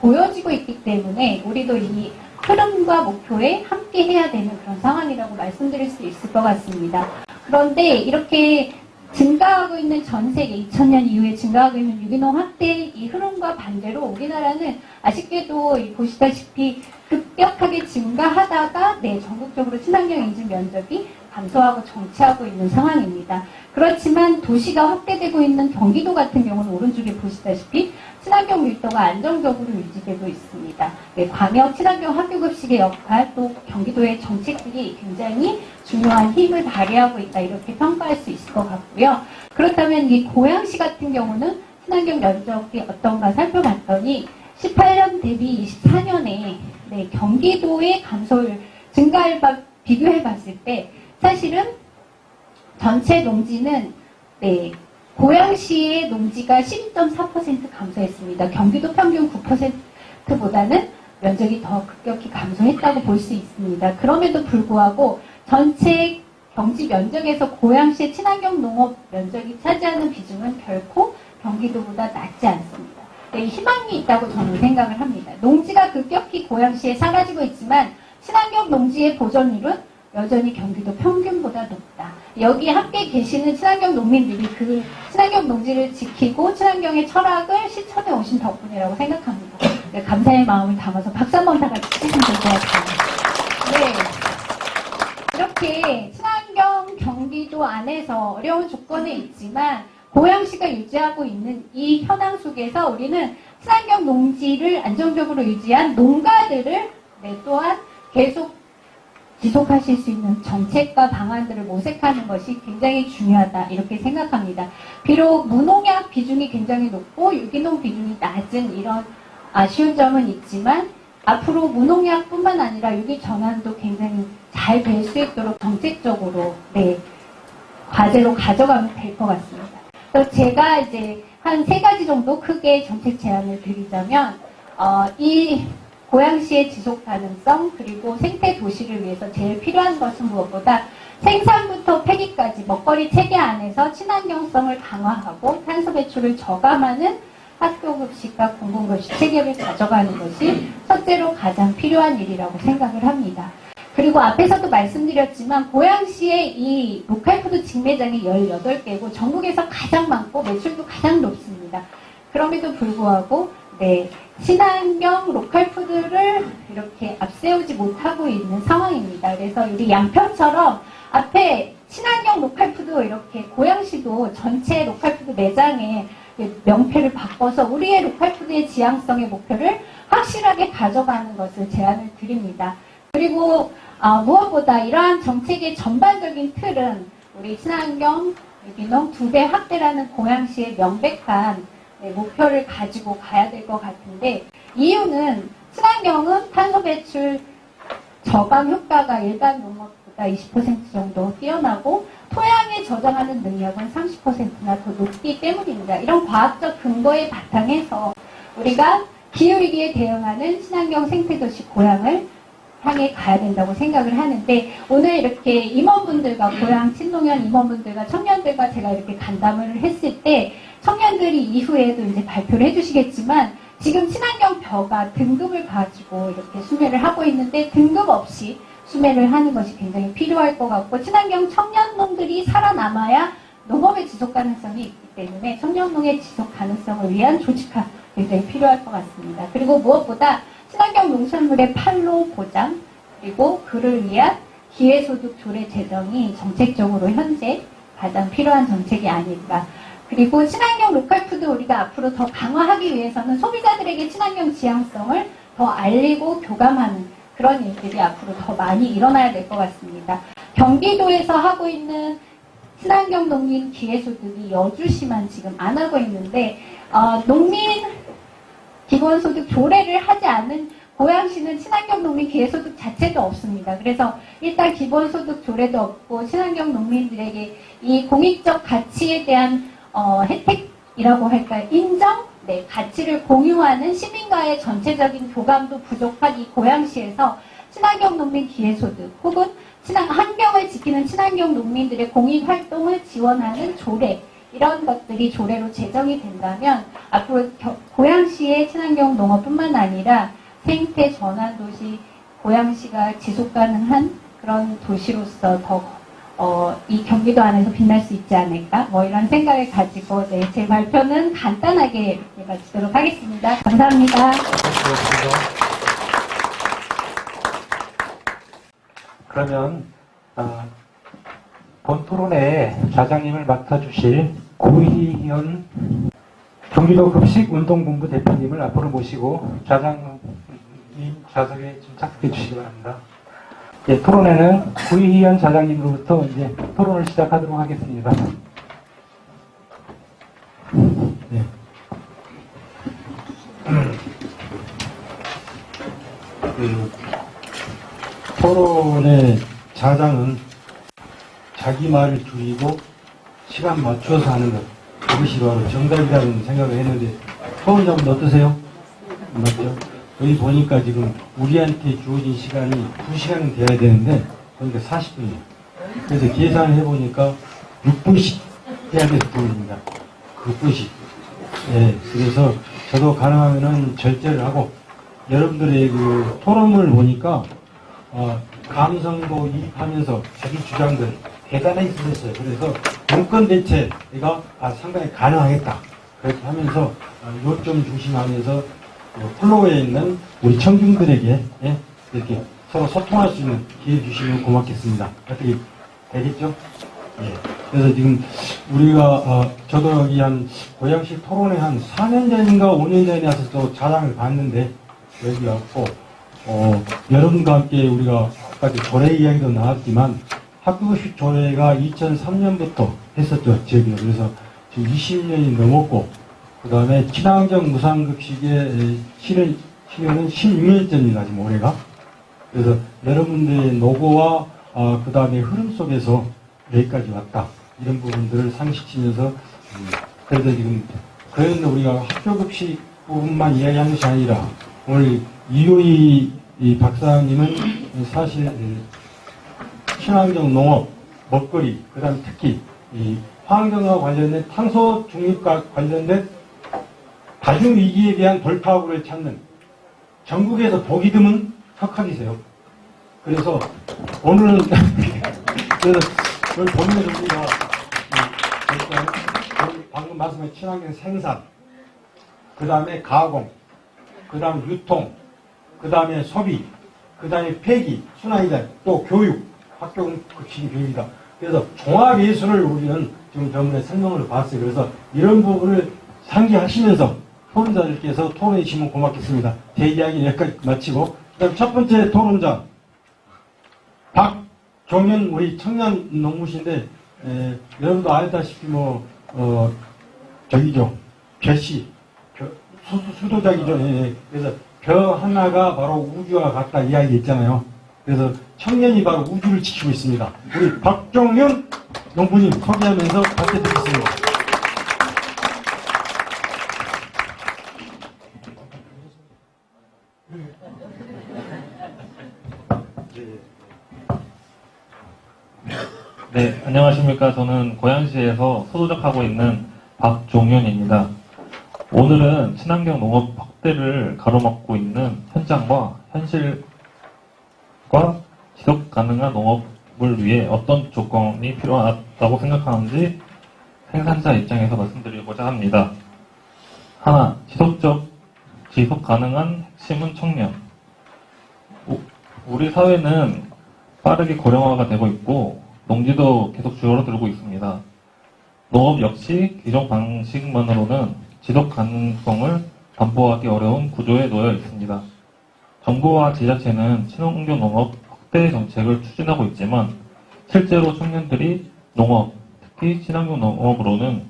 보여지고 있기 때문에 우리도 이 흐름과 목표에 함께 해야 되는 그런 상황이라고 말씀드릴 수 있을 것 같습니다. 그런데 이렇게 증가하고 있는 전 세계 2000년 이후에 증가하고 있는 유기농 확대의 이 흐름과 반대로 우리나라는 아쉽게도 보시다시피 급격하게 증가하다가 전국적으로 친환경 인증 면적이 감소하고 정체하고 있는 상황입니다. 그렇지만 도시가 확대되고 있는 경기도 같은 경우는 오른쪽에 보시다시피 친환경 밀도가 안정적으로 유지되고 있습니다. 광역 친환경 학교급식의 역할 또 경기도의 정책들이 굉장히 중요한 힘을 발휘하고 있다 이렇게 평가할 수 있을 것 같고요. 그렇다면 이 고양시 같은 경우는 친환경 면적이 어떤가 살펴봤더니 18년 대비 24년에 경기도의 감소율 증가율 비교해봤을 때 사실은 전체 농지는 고양시의 농지가 12.4% 감소했습니다. 경기도 평균 9%보다는 면적이 더 급격히 감소했다고 볼 수 있습니다. 그럼에도 불구하고 전체 경지 면적에서 고양시의 친환경 농업 면적이 차지하는 비중은 결코 경기도보다 낮지 않습니다. 희망이 있다고 저는 생각을 합니다. 농지가 급격히 고양시에 사라지고 있지만 친환경 농지의 보존율은 여전히 경기도 평균보다 높다. 여기 함께 계시는 친환경 농민들이 그 친환경 농지를 지키고 친환경의 철학을 실천해 오신 덕분이라고 생각합니다. 감사의 마음을 담아서 박수 한번 다 같이 치시면 될 것 같아요. 이렇게 친환경 경기도 안에서 어려운 조건에 있지만 고양시가 유지하고 있는 이 현황 속에서 우리는 친환경 농지를 안정적으로 유지한 농가들을 또한 계속 지속하실 수 있는 정책과 방안들을 모색하는 것이 굉장히 중요하다 이렇게 생각합니다. 비록 무농약 비중이 굉장히 높고 유기농 비중이 낮은 이런 아쉬운 점은 있지만 앞으로 무농약뿐만 아니라 유기 전환도 굉장히 잘 될 수 있도록 정책적으로 과제로 가져가면 될 것 같습니다. 그래서 제가 이제 한 3가지 정도 크게 정책 제안을 드리자면 이 고양시의 지속 가능성 그리고 생태 도시를 위해서 제일 필요한 것은 무엇보다 생산부터 폐기까지 먹거리 체계 안에서 친환경성을 강화하고 탄소 배출을 저감하는 학교급식과 공공급식 체계를 가져가는 것이 첫째로 가장 필요한 일이라고 생각을 합니다. 그리고 앞에서도 말씀드렸지만 고양시의 이 로컬푸드 직매장이 18개고 전국에서 가장 많고 매출도 가장 높습니다. 그럼에도 불구하고 친환경 로컬푸드를 이렇게 앞세우지 못하고 있는 상황입니다. 그래서 우리 양평처럼 앞에 친환경 로컬푸드 이렇게 고양시도 전체 로컬푸드 매장에 명패를 바꿔서 우리의 로컬푸드의 지향성의 목표를 확실하게 가져가는 것을 제안을 드립니다. 그리고 무엇보다 이러한 정책의 전반적인 틀은 우리 친환경 유기농 2배 확대라는 고양시의 명백한 목표를 가지고 가야 될 것 같은데 이유는 친환경은 탄소 배출 저감 효과가 일반 농업보다 20% 정도 뛰어나고 토양에 저장하는 능력은 30%나 더 높기 때문입니다. 이런 과학적 근거에 바탕해서 우리가 기후위기에 대응하는 친환경 생태도시 고양을 향해 가야 된다고 생각을 하는데 오늘 이렇게 임원분들과 고양 친농연 임원분들과 청년들과 제가 이렇게 간담을 했을 때 청년들이 이후에도 이제 발표를 해주시겠지만 지금 친환경 벼가 등급을 가지고 이렇게 수매를 하고 있는데 등급 없이 수매를 하는 것이 굉장히 필요할 것 같고 친환경 청년농들이 살아남아야 농업의 지속 가능성이 있기 때문에 청년농의 지속 가능성을 위한 조직화 굉장히 필요할 것 같습니다. 그리고 무엇보다 친환경 농산물의 판로 보장 그리고 그를 위한 기회소득 조례 제정이 정책적으로 현재 가장 필요한 정책이 아닐까. 그리고 친환경 로컬푸드 우리가 앞으로 더 강화하기 위해서는 소비자들에게 친환경 지향성을 더 알리고 교감하는 그런 일들이 앞으로 더 많이 일어나야 될 것 같습니다. 경기도에서 하고 있는 친환경 농민 기회소득이 여주시만 지금 안 하고 있는데 농민 기본소득 조례를 하지 않은 고양시는 친환경 농민 기회소득 자체도 없습니다. 그래서 일단 기본소득 조례도 없고 친환경 농민들에게 이 공익적 가치에 대한 혜택이라고 할까요? 인정? 네, 가치를 공유하는 시민과의 전체적인 교감도 부족한 이 고양시에서 친환경 농민 기회소득 혹은 환경을 지키는 친환경 농민들의 공익활동을 지원하는 조례, 이런 것들이 조례로 제정이 된다면 앞으로 고양시의 친환경 농업뿐만 아니라 생태 전환 도시, 고양시가 지속 가능한 그런 도시로서 이 경기도 안에서 빛날 수 있지 않을까? 이런 생각을 가지고 제 발표는 간단하게 마치도록 하겠습니다. 감사합니다. 그러면 본 토론회 좌장님을 맡아주실 고희현 경기도 급식운동본부 대표님을 앞으로 모시고 좌장님 좌석에 좀 착석해 주시기 바랍니다. 예, 토론회는 고희현 좌장님으로부터 이제 토론을 시작하도록 하겠습니다. 네. 토론의 자장은 자기 말을 줄이고 시간 맞춰서 하는 것, 그것이 바로 정답이라는 생각을 했는데 토론자분 어떠세요? 맞죠? 여기 보니까 지금 우리한테 주어진 시간이 2시간은 돼야 되는데 그러니까 40분이에요. 그래서 계산을 해보니까 6분씩 해야 될 부분입니다. 6분씩. 예, 그래서 저도 가능하면은 절제를 하고 여러분들의 그 토론을 보니까 감성도 이입하면서 자기 주장들 대단히 있으셨어요. 그래서 정권 대체가 상당히 가능하겠다. 그렇게 하면서 요점 중심하면서 플로어에 있는 우리 청중들에게 이렇게 서로 소통할 수 있는 기회 주시면 고맙겠습니다. 어떻게 되겠죠? 예. 그래서 지금 우리가 저도 여기 한 고양시 토론회 한 4년 전인가 5년 전에 와서 또 자랑을 봤는데 여기 왔고 여러분과 함께 우리가 아까 조례 이야기도 나왔지만 학교급식 조례가 2003년부터 했었죠, 지역이요. 그래서 지금 20년이 넘었고, 그 다음에 친환경 무상급식의 실현은 16년째입니다, 지금 올해가. 그래서 여러분들의 노고와 그 다음에 흐름 속에서 여기까지 왔다. 이런 부분들을 상식시면서 그래서 지금 그런데 우리가 학교급식 부분만 이야기하는 것이 아니라 오늘 이효희 박사님은 사실 친환경 농업, 먹거리, 그 다음에 특히 이 환경과 관련된 탄소 중립과 관련된 다중위기에 대한 돌파구를 찾는 전국에서 보기 드문 척학이세요. 그래서 오늘은 오늘 보면서 우리가 방금 말씀하신 친환경 생산, 그 다음에 가공, 그 다음에 유통, 그 다음에 소비, 그 다음에 폐기, 순환이다, 또 교육, 학교 급식 교육이다. 그래서 종합예술을 우리는 지금 저번에 설명을 봤어요. 그래서 이런 부분을 상기하시면서 토론자들께서 토론해 주시면 고맙겠습니다. 제 이야기는 여기까지 마치고, 그 다음 첫 번째 토론자, 박종현 우리 청년 농부신데, 여러분도 알다시피 벼씨, 수도작이죠. 그래서 벼 하나가 바로 우주와 같다 이야기 있잖아요. 그래서 청년이 바로 우주를 지키고 있습니다. 우리 박종현 농부님 소개하면서 발표 드리겠습니다. 네, 안녕하십니까. 저는 고양시에서 소도적하고 있는 박종현입니다. 오늘은 친환경 농업 확대를 가로막고 있는 현장과 현실과 지속 가능한 농업을 위해 어떤 조건이 필요하다고 생각하는지 생산자 입장에서 말씀드리고자 합니다. 하나, 지속 가능한 핵심은 청년. 우리 사회는 빠르게 고령화가 되고 있고 농지도 계속 줄어들고 있습니다. 농업 역시 기존 방식만으로는 지속 가능성을 담보하기 어려운 구조에 놓여 있습니다. 정부와 지자체는 친환경 농업 확대 정책을 추진하고 있지만 실제로 청년들이 농업, 특히 친환경 농업으로는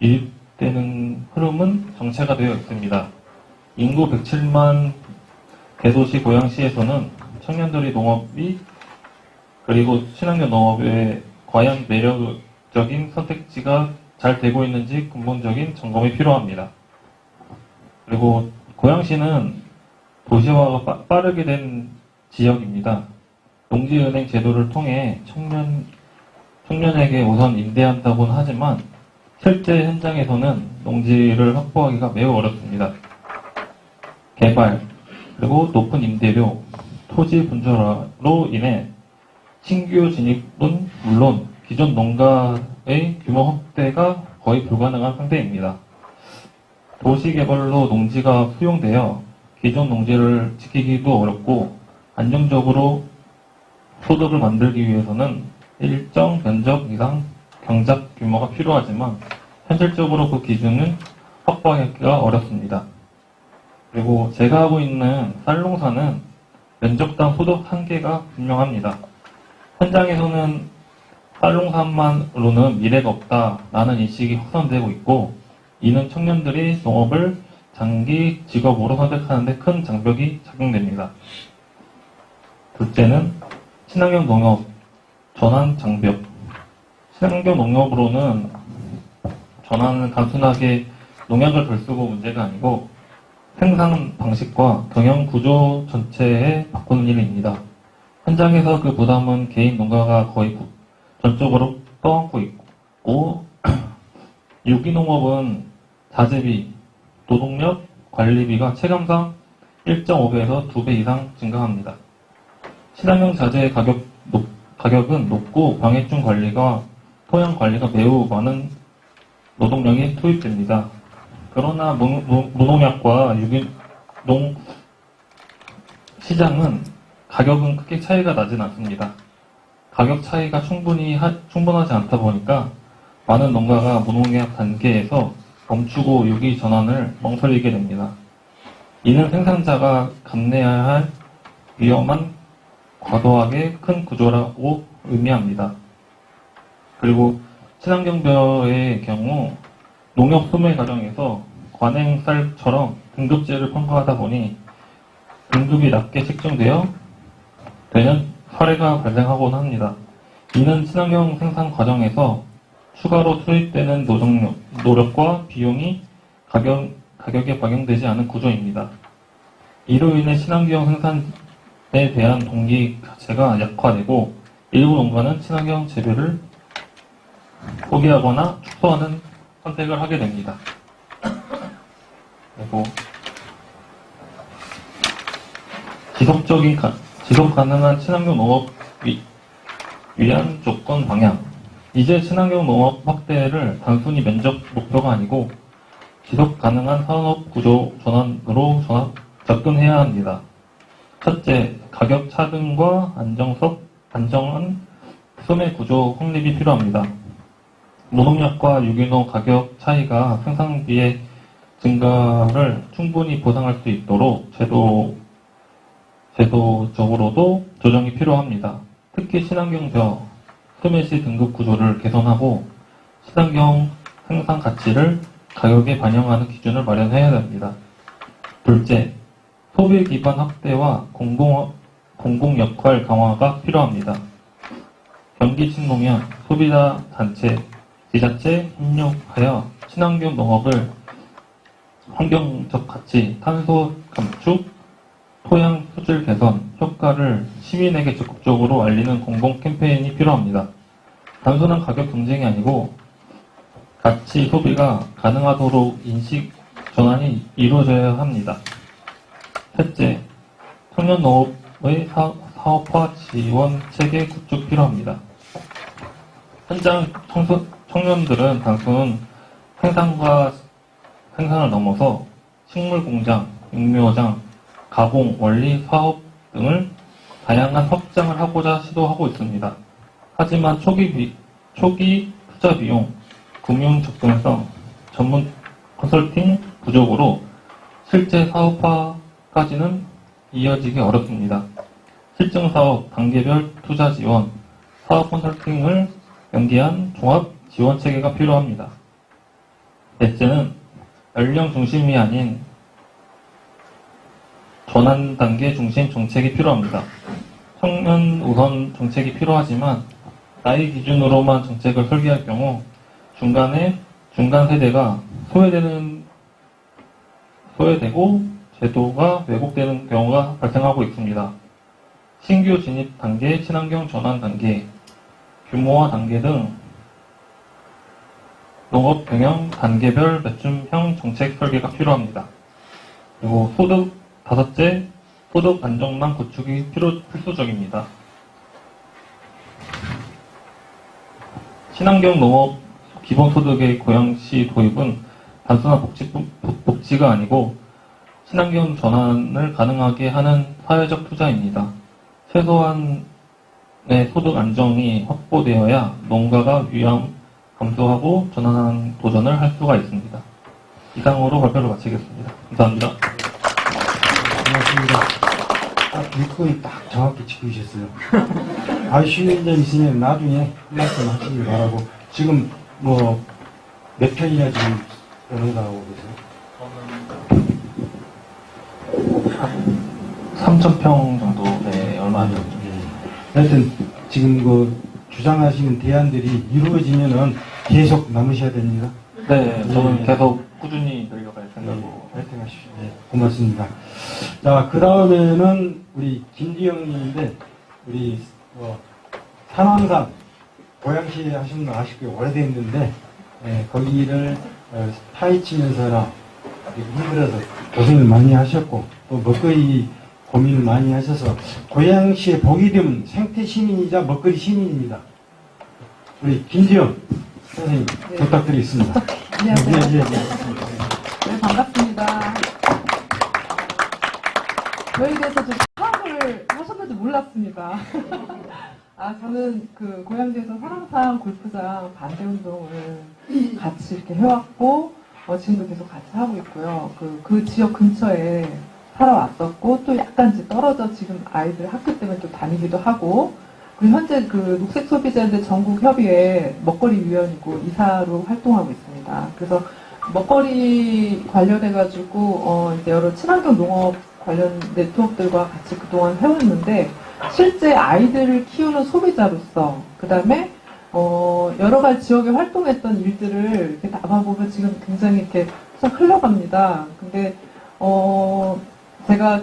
유입되는 흐름은 정체가 되어 있습니다. 인구 107만 대도시 고양시에서는 청년들이 농업이 그리고 친환경 농업에 과연 매력적인 선택지가 잘 되고 있는지 근본적인 점검이 필요합니다. 그리고 고양시는 도시화가 빠르게 된 지역입니다. 농지은행 제도를 통해 청년에게 우선 임대한다고는 하지만 실제 현장에서는 농지를 확보하기가 매우 어렵습니다. 개발, 그리고 높은 임대료, 토지 분절화로 인해 신규 진입은 물론 기존 농가의 규모 확대가 거의 불가능한 상태입니다. 도시개발로 농지가 수용되어 기존 농지를 지키기도 어렵고 안정적으로 소득을 만들기 위해서는 일정 면적 이상 경작 규모가 필요하지만 현실적으로 그 기준은 확보하기가 어렵습니다. 그리고 제가 하고 있는 쌀농사는 면적당 소득 한계가 분명합니다. 현장에서는 쌀농사만으로는 미래가 없다라는 인식이 확산되고 있고 이는 청년들이 농업을 장기 직업으로 선택하는데 큰 장벽이 작용됩니다. 둘째는 친환경 농업 전환 장벽. 친환경 농업으로는 전환은 단순하게 농약을 덜 쓰고 문제가 아니고 생산 방식과 경영 구조 전체에 바꾸는 일입니다. 현장에서 그 부담은 개인 농가가 거의 전적으로 떠안고 있고 유기농업은 자재비, 노동력, 관리비가 체감상 1.5배에서 2배 이상 증가합니다. 친환경 자재의 가격은 높고 병해충 관리가 토양 관리가 매우 많은 노동력이 투입됩니다. 그러나 무농약과 유기농 시장은 가격은 크게 차이가 나진 않습니다. 가격 차이가 충분하지 않다 보니까 많은 농가가 무농약 단계에서 멈추고 유기 전환을 망설이게 됩니다. 이는 생산자가 감내해야 할 위험한 과도하게 큰 구조라고 의미합니다. 그리고 친환경벼의 경우 농협 소매 과정에서 관행쌀처럼 등급제를 평가하다 보니 등급이 낮게 책정되어 되는 사례가 발생하곤 합니다. 이는 친환경 생산 과정에서 추가로 투입되는 노력과 비용이 가격에 반영되지 않은 구조입니다. 이로 인해 친환경 생산에 대한 동기 자체가 약화되고 일부 농가는 친환경 재배를 포기하거나 축소하는 선택을 하게 됩니다. 그리고 지속 가능한 친환경 농업 위한 조건 방향. 이제 친환경 농업 확대를 단순히 면적 목표가 아니고 지속 가능한 산업 구조 전환으로 접근해야 합니다. 첫째, 가격 차등과 안정한 소매 구조 확립이 필요합니다. 무농약과 유기농 가격 차이가 생산비의 증가를 충분히 보상할 수 있도록 제도적으로도 조정이 필요합니다. 특히 친환경벼, 소매시 등급 구조를 개선하고 친환경 생산 가치를 가격에 반영하는 기준을 마련해야 됩니다. 둘째, 소비 기반 확대와 공공 역할 강화가 필요합니다. 경기 침노면 소비자 단체, 지자체 협력하여 친환경 농업을 환경적 가치, 탄소 감축, 토양 수질 개선 효과를 시민에게 적극적으로 알리는 공공 캠페인이 필요합니다. 단순한 가격 경쟁이 아니고 가치 소비가 가능하도록 인식 전환이 이루어져야 합니다. 셋째, 청년 농업의 사업화 지원 체계 구축 필요합니다. 현장 청년들은 단순 생산을 넘어서 식물 공장, 육묘장, 가공, 원리 사업 등을 다양한 확장을 하고자 시도하고 있습니다. 하지만 초기 투자 비용, 금융 접근성, 전문 컨설팅 부족으로 실제 사업화까지는 이어지기 어렵습니다. 실증 사업, 단계별 투자 지원, 사업 컨설팅을 연계한 종합 지원 체계가 필요합니다. 넷째는 연령 중심이 아닌 전환 단계 중심 정책이 필요합니다. 청년 우선 정책이 필요하지만 나이 기준으로만 정책을 설계할 경우 중간 세대가 소외되고 제도가 왜곡되는 경우가 발생하고 있습니다. 신규 진입 단계, 친환경 전환 단계, 규모와 단계 등 농업 경영 단계별 맞춤형 정책 설계가 필요합니다. 그리고 다섯째, 소득 안정망 구축이 필수적입니다. 친환경 농업 기본소득의 고양시 도입은 단순한 복지가 아니고 친환경 전환을 가능하게 하는 사회적 투자입니다. 최소한의 소득 안정이 확보되어야 농가가 위험 감소하고 전환하는 도전을 할 수가 있습니다. 이상으로 발표를 마치겠습니다. 감사합니다. 고맙습니다. 일거리 딱 정확히 짚으셨어요. 아쉬운 점 있으면 나중에 한 말씀 하시길 바라고. 지금 몇 편이나 지금 연행당하고 계세요? 3,000평 정도, 네, 얼마 안 되죠. 하여튼 지금 주장하시는 대안들이 이루어지면은 계속 남으셔야 됩니다. 네, 저는 계속 꾸준히 늘려갈 생각으로. 화이팅 하십시오. 네, 고맙습니다. 자, 그 다음에는 우리 김지영님인데, 우리, 산왕산, 고양시에 하신 거 아쉽게 오래됐는데, 거기를 파헤치면서나 힘들어서 고생을 많이 하셨고, 또 먹거리 고민을 많이 하셔서, 고양시에 보기 드문 생태 시민이자 먹거리 시민입니다. 우리 김지영 선생님, 네. 부탁드리겠습니다. 안녕하세요. 네, 반갑습니다. 저에 대해서 좀 파악을 하셨는지 몰랐습니다. 저는 고양시에서 사랑산 골프장 반대운동을 같이 이렇게 해왔고, 지금도 계속 같이 하고 있고요. 그 지역 근처에 살아왔었고, 또 약간 이제 떨어져 지금 아이들 학교 때문에 또 다니기도 하고, 그리고 현재 녹색 소비자인데 전국 협의회 먹거리 위원이고 이사로 활동하고 있습니다. 그래서 먹거리 관련해가지고, 이제 여러 친환경 농업 관련 네트워크들과 같이 그동안 해왔는데, 실제 아이들을 키우는 소비자로서, 그 다음에, 여러 가지 지역에 활동했던 일들을 이렇게 담아보면 지금 굉장히 이렇게 싹 흘러갑니다. 근데, 제가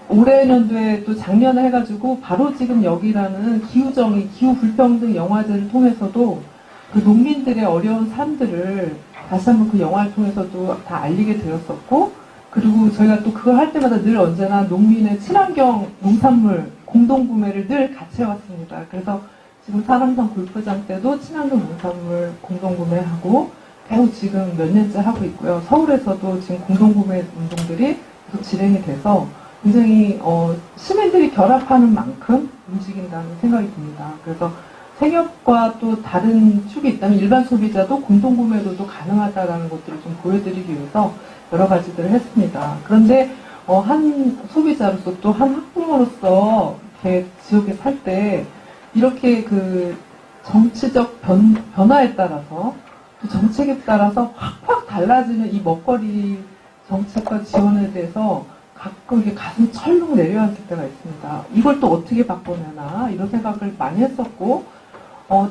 올해 연도에 또 작년에 해가지고 바로 지금 여기라는 기후정의, 기후불평등 영화제를 통해서도 그 농민들의 어려운 삶들을 다시 한번 그 영화를 통해서도 다 알리게 되었었고, 그리고 저희가 또 그걸 할 때마다 늘 언제나 농민의 친환경 농산물 공동구매를 늘 같이 해왔습니다. 그래서 지금 사랑산 골프장 때도 친환경 농산물 공동구매하고 계속 지금 몇 년째 하고 있고요. 서울에서도 지금 공동구매 운동들이 계속 진행이 돼서 굉장히 시민들이 결합하는 만큼 움직인다는 생각이 듭니다. 그래서 생협과 또 다른 축이 있다면 일반 소비자도 공동구매로도 가능하다는 것들을 좀 보여드리기 위해서 여러 가지들을 했습니다. 그런데 한 소비자로서 또 한 학부모로서 이렇게 지역에 살 때 이렇게 정치적 변화에 따라서 또 정책에 따라서 확확 달라지는 이 먹거리 정책과 지원에 대해서 가끔 이게 가슴이 철렁 내려앉을 때가 있습니다. 이걸 또 어떻게 바꿔내나 이런 생각을 많이 했었고,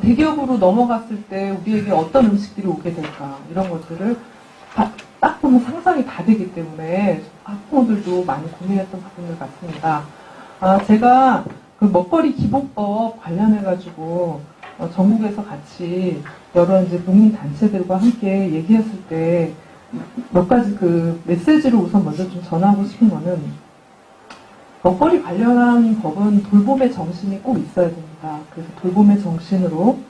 대기업으로 넘어갔을 때 우리에게 어떤 음식들이 오게 될까 이런 것들을 딱 보면 상상이 다 되기 때문에 학부모들도 많이 고민했던 부분들 같습니다. 제가 그 먹거리 기본법 관련해가지고 전국에서 같이 여러 이제 농민 단체들과 함께 얘기했을 때 몇 가지 메시지를 우선 먼저 좀 전하고 싶은 거는, 먹거리 관련한 법은 돌봄의 정신이 꼭 있어야 됩니다. 그래서 돌봄의 정신으로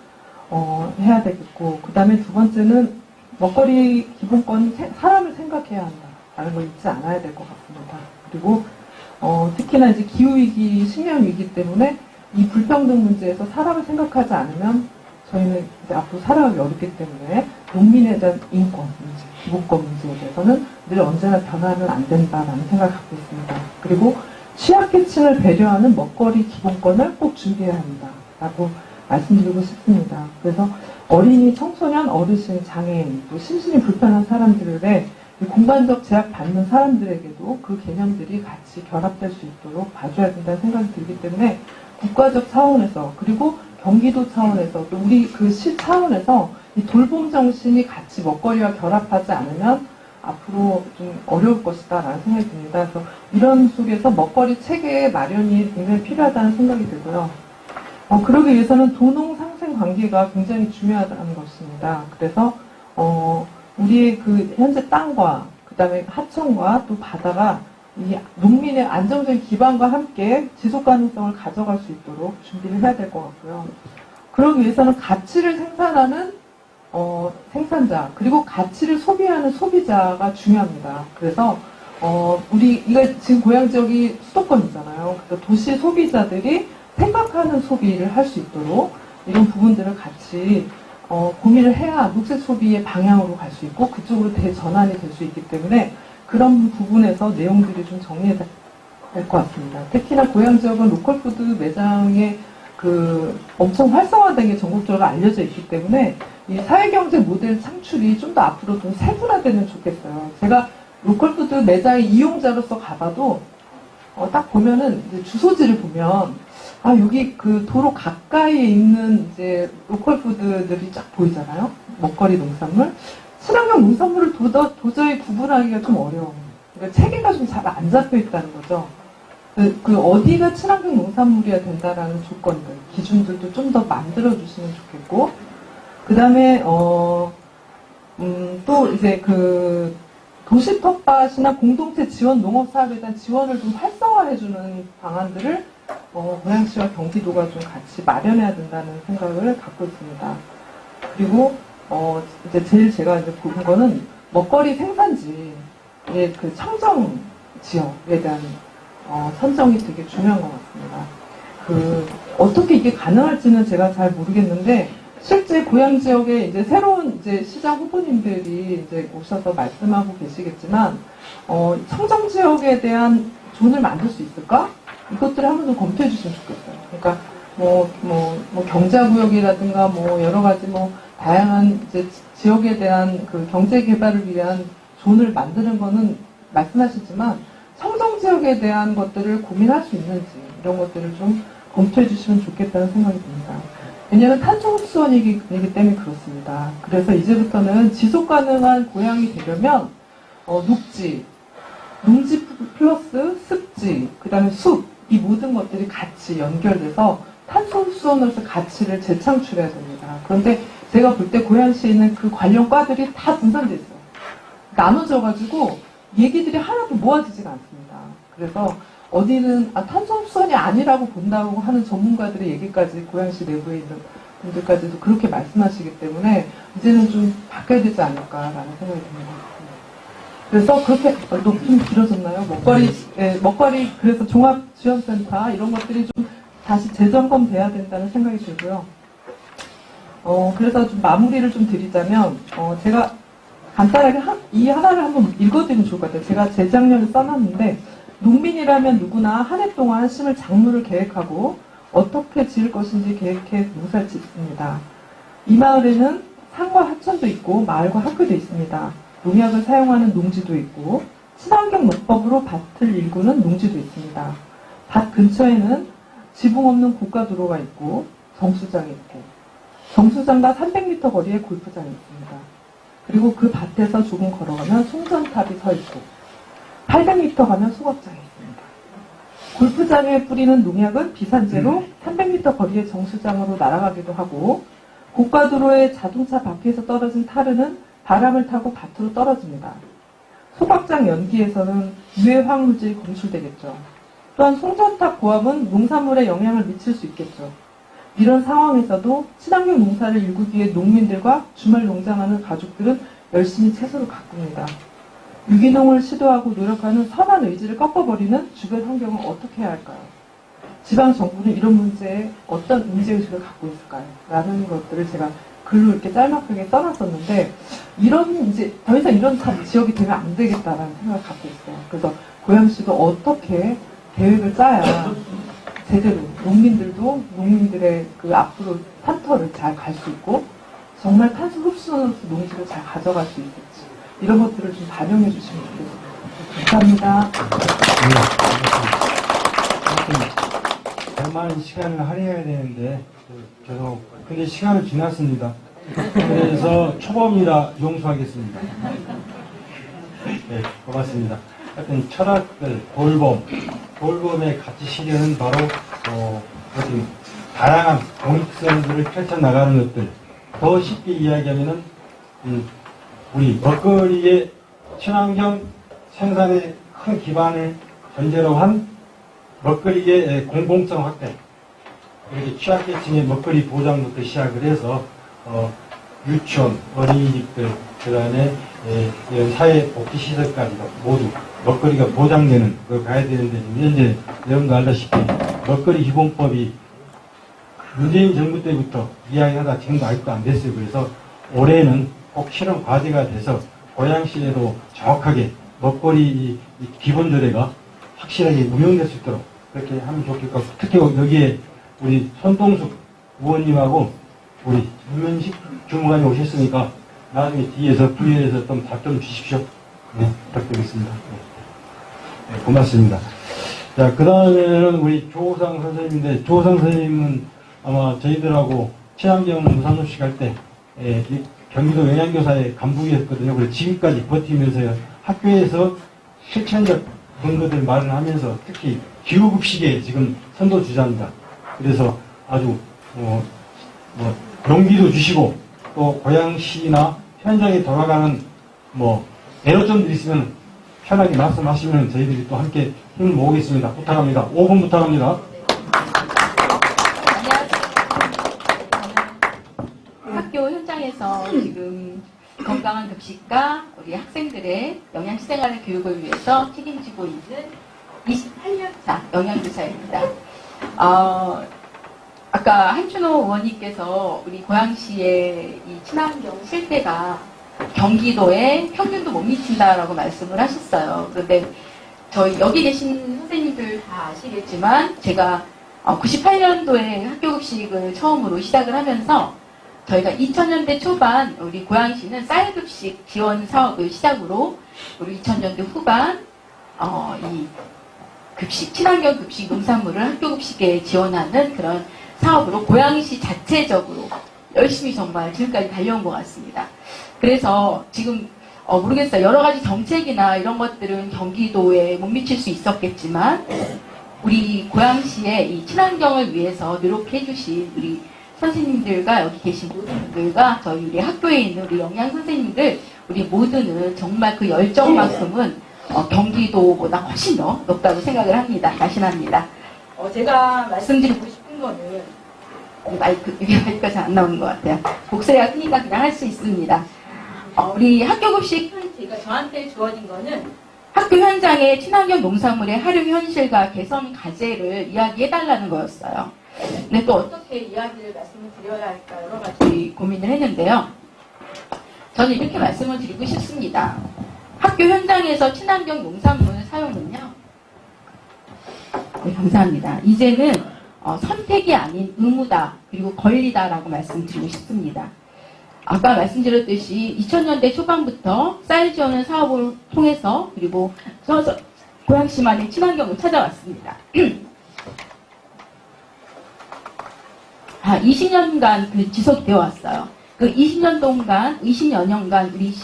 해야 되겠고, 그 다음에 두 번째는 먹거리 기본권은 사람을 생각해야 한다라는 걸 잊지 않아야 될 것 같습니다. 그리고 특히나 이제 기후위기, 식량위기 때문에 이 불평등 문제에서 사람을 생각하지 않으면 저희는 이제 앞으로 살아가기 어렵기 때문에 농민에 대한 인권 문제, 기본권 문제에 대해서는 늘 언제나 변하면 안 된다라는 생각을 갖고 있습니다. 그리고 취약계층을 배려하는 먹거리 기본권을 꼭 준비해야 합니다. 라고 말씀드리고 싶습니다. 그래서 어린이, 청소년, 어르신, 장애인, 또 심신이 불편한 사람들의 공간적 제약 받는 사람들에게도 그 개념들이 같이 결합될 수 있도록 봐줘야 된다는 생각이 들기 때문에 국가적 차원에서 그리고 경기도 차원에서 또 우리 그 시 차원에서 이 돌봄 정신이 같이 먹거리와 결합하지 않으면 앞으로 좀 어려울 것이다 라는 생각이 듭니다. 그래서 이런 속에서 먹거리 체계 마련이 굉장히 필요하다는 생각이 들고요. 그러기 위해서는 도농 상생 관계가 굉장히 중요하다는 것입니다. 그래서 우리의 그 현재 땅과 그다음에 하천과 또 바다가 이 농민의 안정적인 기반과 함께 지속 가능성을 가져갈 수 있도록 준비를 해야 될 것 같고요. 그러기 위해서는 가치를 생산하는 생산자 그리고 가치를 소비하는 소비자가 중요합니다. 그래서 우리가 지금 고향 지역이 수도권이잖아요. 그래서 도시 소비자들이 생각하는 소비를 할 수 있도록 이런 부분들을 같이 고민을 해야 녹색 소비의 방향으로 갈 수 있고 그쪽으로 대전환이 될 수 있기 때문에 그런 부분에서 내용들이 좀 정리될 것 같습니다. 특히나 고향 지역은 로컬푸드 매장의 그 엄청 활성화된 게 전국적으로 알려져 있기 때문에 이 사회경제 모델 창출이 좀 더 앞으로 좀 세분화되면 좋겠어요. 제가 로컬푸드 매장의 이용자로서 가봐도 딱 보면은 이제 주소지를 보면 여기 그 도로 가까이에 있는 이제 로컬푸드들이 쫙 보이잖아요. 먹거리 농산물. 친환경 농산물을 도저히 구분하기가 좀 어려워요. 그러니까 체계가 좀 잘 안 잡혀 있다는 거죠. 그 어디가 친환경 농산물이어야 된다라는 조건들, 기준들도 좀 더 만들어 주시면 좋겠고, 그 다음에 또 이제 그 도시 텃밭이나 공동체 지원 농업 사업에 대한 지원을 좀 활성화해주는 방안들을 고양시와 경기도가 좀 같이 마련해야 된다는 생각을 갖고 있습니다. 그리고 이제 제일 제가 이제 본 거는 먹거리 생산지의 그 청정 지역에 대한 선정이 되게 중요한 것 같습니다. 어떻게 이게 가능할지는 제가 잘 모르겠는데 실제 고향 지역에 이제 새로운 이제 시장 후보님들이 이제 오셔서 말씀하고 계시겠지만 청정 지역에 대한 존을 만들 수 있을까? 이것들을 한번 좀 검토해 주시면 좋겠어요. 그러니까 뭐 경자구역이라든가 뭐 여러 가지 뭐 다양한 이제 지역에 대한 그 경제 개발을 위한 존을 만드는 거는 말씀하시지만 청정 지역에 대한 것들을 고민할 수 있는지 이런 것들을 좀 검토해 주시면 좋겠다는 생각이 듭니다. 왜냐하면 탄소 흡수원이기 때문에 그렇습니다. 그래서 이제부터는 지속 가능한 고향이 되려면 녹지, 농지 플러스 습지, 그 다음에 숲, 이 모든 것들이 같이 연결돼서 탄소 흡수원으로서 가치를 재창출해야 됩니다. 그런데 제가 볼 때 고양시에 있는 그 관련 과들이 다 분산돼 있어요. 나눠져가지고 얘기들이 하나도 모아지지가 않습니다. 그래서 어디는 탄소 흡수원이 아니라고 본다고 하는 전문가들의 얘기까지 고양시 내부에 있는 분들까지도 그렇게 말씀하시기 때문에 이제는 좀 바뀌어야 되지 않을까라는 생각이 듭니다. 그래서 그렇게 좀 길어졌나요? 먹거리 그래서 종합지원센터 이런 것들이 좀 다시 재점검돼야 된다는 생각이 들고요. 그래서 좀 마무리를 좀 드리자면 제가 간단하게 이 하나를 한번 읽어드리면 좋을 것 같아요. 제가 재작년에 써놨는데 농민이라면 누구나 한 해 동안 심을 작물을 계획하고 어떻게 지을 것인지 계획해 농사를 짓습니다. 이 마을에는 산과 하천도 있고 마을과 학교도 있습니다. 농약을 사용하는 농지도 있고 친환경 농법으로 밭을 일구는 농지도 있습니다. 밭 근처에는 지붕 없는 고가도로가 있고 정수장이 있고 정수장과 300m 거리에 골프장이 있습니다. 그리고 그 밭에서 조금 걸어가면 송전탑이 서 있고 800m 가면 소각장이 있습니다. 골프장에 뿌리는 농약은 비산제로 300m 거리의 정수장으로 날아가기도 하고 고가도로의 자동차 바퀴에서 떨어진 타르는 바람을 타고 밭으로 떨어집니다. 소각장 연기에서는 유해 화학물질이 검출되겠죠. 또한 송전탑 고압은 농산물에 영향을 미칠 수 있겠죠. 이런 상황에서도 친환경 농사를 일구기 위해 농민들과 주말 농장하는 가족들은 열심히 채소를 가꿉니다. 유기농을 시도하고 노력하는 선한 의지를 꺾어버리는 주변 환경은 어떻게 해야 할까요? 지방정부는 이런 문제에 어떤 문제의식을 갖고 있을까요? 라는 것들을 제가 글로 이렇게 짤막하게 써놨었는데 이제 더 이상 이런 지역이 되면 안 되겠다라는 생각을 갖고 있어요. 그래서 고양시도 어떻게 계획을 짜야 제대로 농민들도 농민들의 그 앞으로 산터를 잘 갈 수 있고 정말 탄소 흡수로서 농지를 잘 가져갈 수 있을지 이런 것들을 좀 반영해 주시면 좋겠습니다. 감사합니다. 얼마나 시간을 할애해야 되는데 계속 근데 시간을 지났습니다. 그래서 초범이라 용서하겠습니다. 네, 고맙습니다. 하여튼 철학들 돌봄의 가치 실현은 바로 어떤 다양한 공익성들을 펼쳐나가는 것들. 더 쉽게 이야기하면은 우리 먹거리의 친환경 생산에 큰 기반을 전제로 한 먹거리의 공공성 확대, 이렇게 취약계층의 먹거리 보장부터 시작을 해서 유치원, 어린이집들, 그다음에 이런 사회복지시설까지도 모두 먹거리가 보장되는 걸 가야 되는데 지금 현재 여러분도 알다시피 먹거리 기본법이 문재인 정부 때부터 이야기하다 지금도 아직도 안 됐어요. 그래서 올해는 꼭 실험 과제가 돼서 고양시에도 정확하게 먹거리 기본 조례가 확실하게 운영될 수 있도록 그렇게 하면 좋겠고, 특히 여기에 우리 손동숙 의원님하고 우리 유면식 주무관이 오셨으니까 나중에 뒤에서 부위에서 좀 답좀 주십시오. 네, 부탁드리겠습니다. 네, 고맙습니다. 자, 그 다음에는 우리 조호상 선생님인데, 조호상 선생님은 아마 저희들하고 친환경 무상급식 할 때 경기도 영양교사의 간부였거든요. 그래서 지금까지 버티면서 학교에서 실천적 근거들 마련하면서 특히 기후급식에 지금 선도주자입니다. 그래서 아주 용기도 주시고 또 고양시나 현장에 돌아가는 애로점들이 있으면 편하게 말씀하시면 저희들이 또 함께 힘을 모으겠습니다. 부탁합니다. 5분 부탁합니다. 학교 현장에서 지금 건강한 급식과 우리 학생들의 영양시생활 교육을 위해서 책임지고 있는 28년차 영양교사입니다. 아까 한춘호 의원님께서 우리 고양시의 이 친환경 실태가 경기도의 평균도 못 미친다라고 말씀을 하셨어요. 그런데 저희 여기 계신 선생님들 다 아시겠지만 제가 98년도에 학교급식을 처음으로 시작을 하면서 저희가 2000년대 초반 우리 고양시는 쌀급식 지원 사업을 시작으로 우리 2000년대 후반 이 급식, 친환경 급식 농산물을 학교급식에 지원하는 그런 사업으로 고양시 자체적으로 열심히 정말 지금까지 달려온 것 같습니다. 그래서 지금 모르겠어요. 여러 가지 정책이나 이런 것들은 경기도에 못 미칠 수 있었겠지만 우리 고양시의 이 친환경을 위해서 노력해 주신 우리 선생님들과 여기 계신 모든 분들과 저희 우리 학교에 있는 우리 영양 선생님들 우리 모두는 정말 그 열정만큼은 경기도보다 훨씬 더 높다고 생각을 합니다. 자신합니다. 제가 말씀드리고 싶은 거는 이게 마이크가 잘 안 나오는 것 같아요. 목소리가 크니까 그냥 할 수 있습니다. 우리 학교급식 제가 저한테 주어진 거는 학교 현장의 친환경 농산물의 활용 현실과 개선 과제를 이야기해달라는 거였어요. 근데 또 어떻게 이야기를 말씀을 드려야 할까 여러 가지 고민을 했는데요. 저는 이렇게 말씀을 드리고 싶습니다. 학교 현장에서 친환경 농산물 사용은요. 네, 감사합니다. 이제는 선택이 아닌 의무다 그리고 권리다라고 말씀드리고 싶습니다. 아까 말씀드렸듯이 2000년대 초반부터 쌀 지원을 사업을 통해서 그리고 고양시만의 친환경을 찾아왔습니다. 20년간 지속되어 왔어요. 그 20년 동안, 20여 년간 우리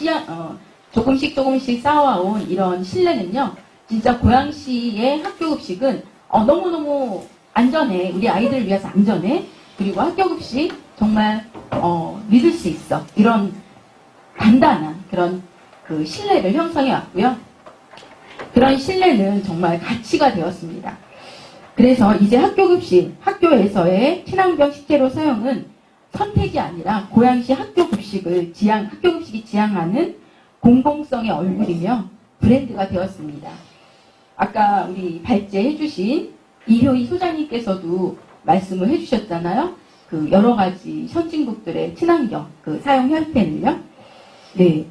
조금씩 쌓아온 이런 신뢰는요, 진짜 고양시의 학교급식은 너무너무 안전해. 우리 아이들을 위해서 안전해. 그리고 학교급식 정말 믿을 수 있어. 이런 단단한 그런 그 신뢰를 형성해 왔고요. 그런 신뢰는 정말 가치가 되었습니다. 그래서 이제 학교급식, 학교에서의 친환경 식재료 사용은 선택이 아니라 고양시 학교급식이 지향하는 공공성의 얼굴이며 브랜드가 되었습니다. 아까 우리 발제해주신 이효희 소장님께서도 말씀을 해주셨잖아요. 그 여러 가지 선진국들의 친환경 그 사용 형태는요. 네.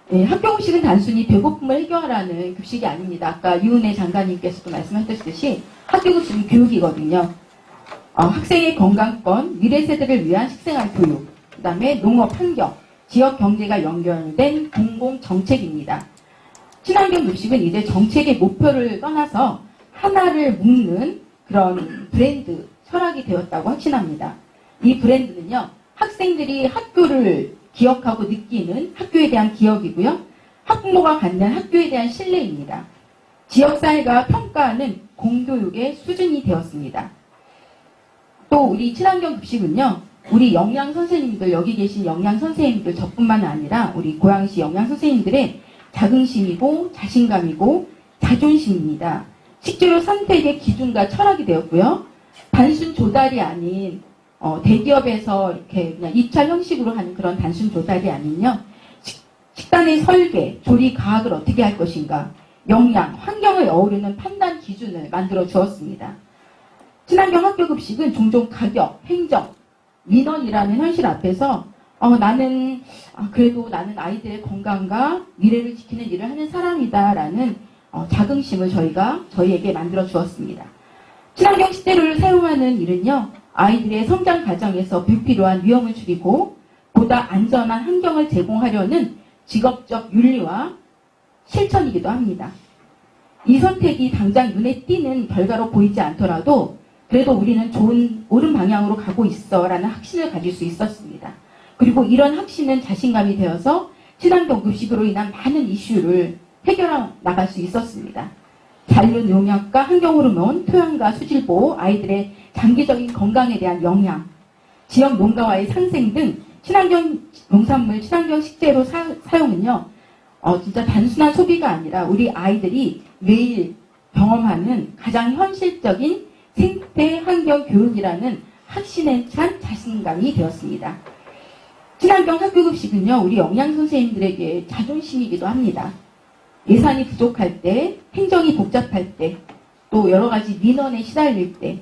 네, 학교급식은 단순히 배고픔을 해결하는 급식이 아닙니다. 아까 유은혜 장관님께서도 말씀하셨듯이 학교급식은 교육이거든요. 학생의 건강권, 미래 세대를 위한 식생활 교육, 그 다음에 농업 환경, 지역 경제가 연결된 공공 정책입니다. 친환경 급식은 이제 정책의 목표를 떠나서 하나를 묶는 그런 브랜드 철학이 되었다고 확신합니다. 이 브랜드는요, 학생들이 학교를 기억하고 느끼는 학교에 대한 기억이고요. 학부모가 갖는 학교에 대한 신뢰입니다. 지역사회가 평가하는 공교육의 수준이 되었습니다. 또 우리 친환경 급식은요, 우리 영양 선생님들, 여기 계신 영양 선생님들 저뿐만 아니라 우리 고양시 영양 선생님들의 자긍심이고 자신감이고 자존심입니다. 식재료 선택의 기준과 철학이 되었고요. 단순 조달이 아닌 대기업에서 이렇게 그냥 입찰 형식으로 하는 그런 단순 조달이 아닌요. 식단의 설계, 조리 과학을 어떻게 할 것인가, 영양, 환경을 어우르는 판단 기준을 만들어 주었습니다. 친환경 학교 급식은 종종 가격, 행정, 민원이라는 현실 앞에서 그래도 나는 아이들의 건강과 미래를 지키는 일을 하는 사람이다라는 자긍심을 저희에게 만들어 주었습니다. 친환경 식재료를 사용하는 일은요, 아이들의 성장 과정에서 불필요한 위험을 줄이고 보다 안전한 환경을 제공하려는 직업적 윤리와 실천이기도 합니다. 이 선택이 당장 눈에 띄는 결과로 보이지 않더라도 그래도 우리는 옳은 방향으로 가고 있어라는 확신을 가질 수 있었습니다. 그리고 이런 확신은 자신감이 되어서 친환경 급식으로 인한 많은 이슈를 해결해 나갈 수 있었습니다. 잔류 농약과 환경호르몬, 토양과 수질보호, 아이들의 장기적인 건강에 대한 영향, 지역 농가와의 상생 등 친환경 농산물, 친환경 식재료 사용은요, 진짜 단순한 소비가 아니라 우리 아이들이 매일 경험하는 가장 현실적인 생태 환경 교육이라는 확신에 찬 자신감이 되었습니다. 친환경 학교급식은요, 우리 영양 선생님들에게 자존심이기도 합니다. 예산이 부족할 때, 행정이 복잡할 때, 또 여러 가지 민원에 시달릴 때,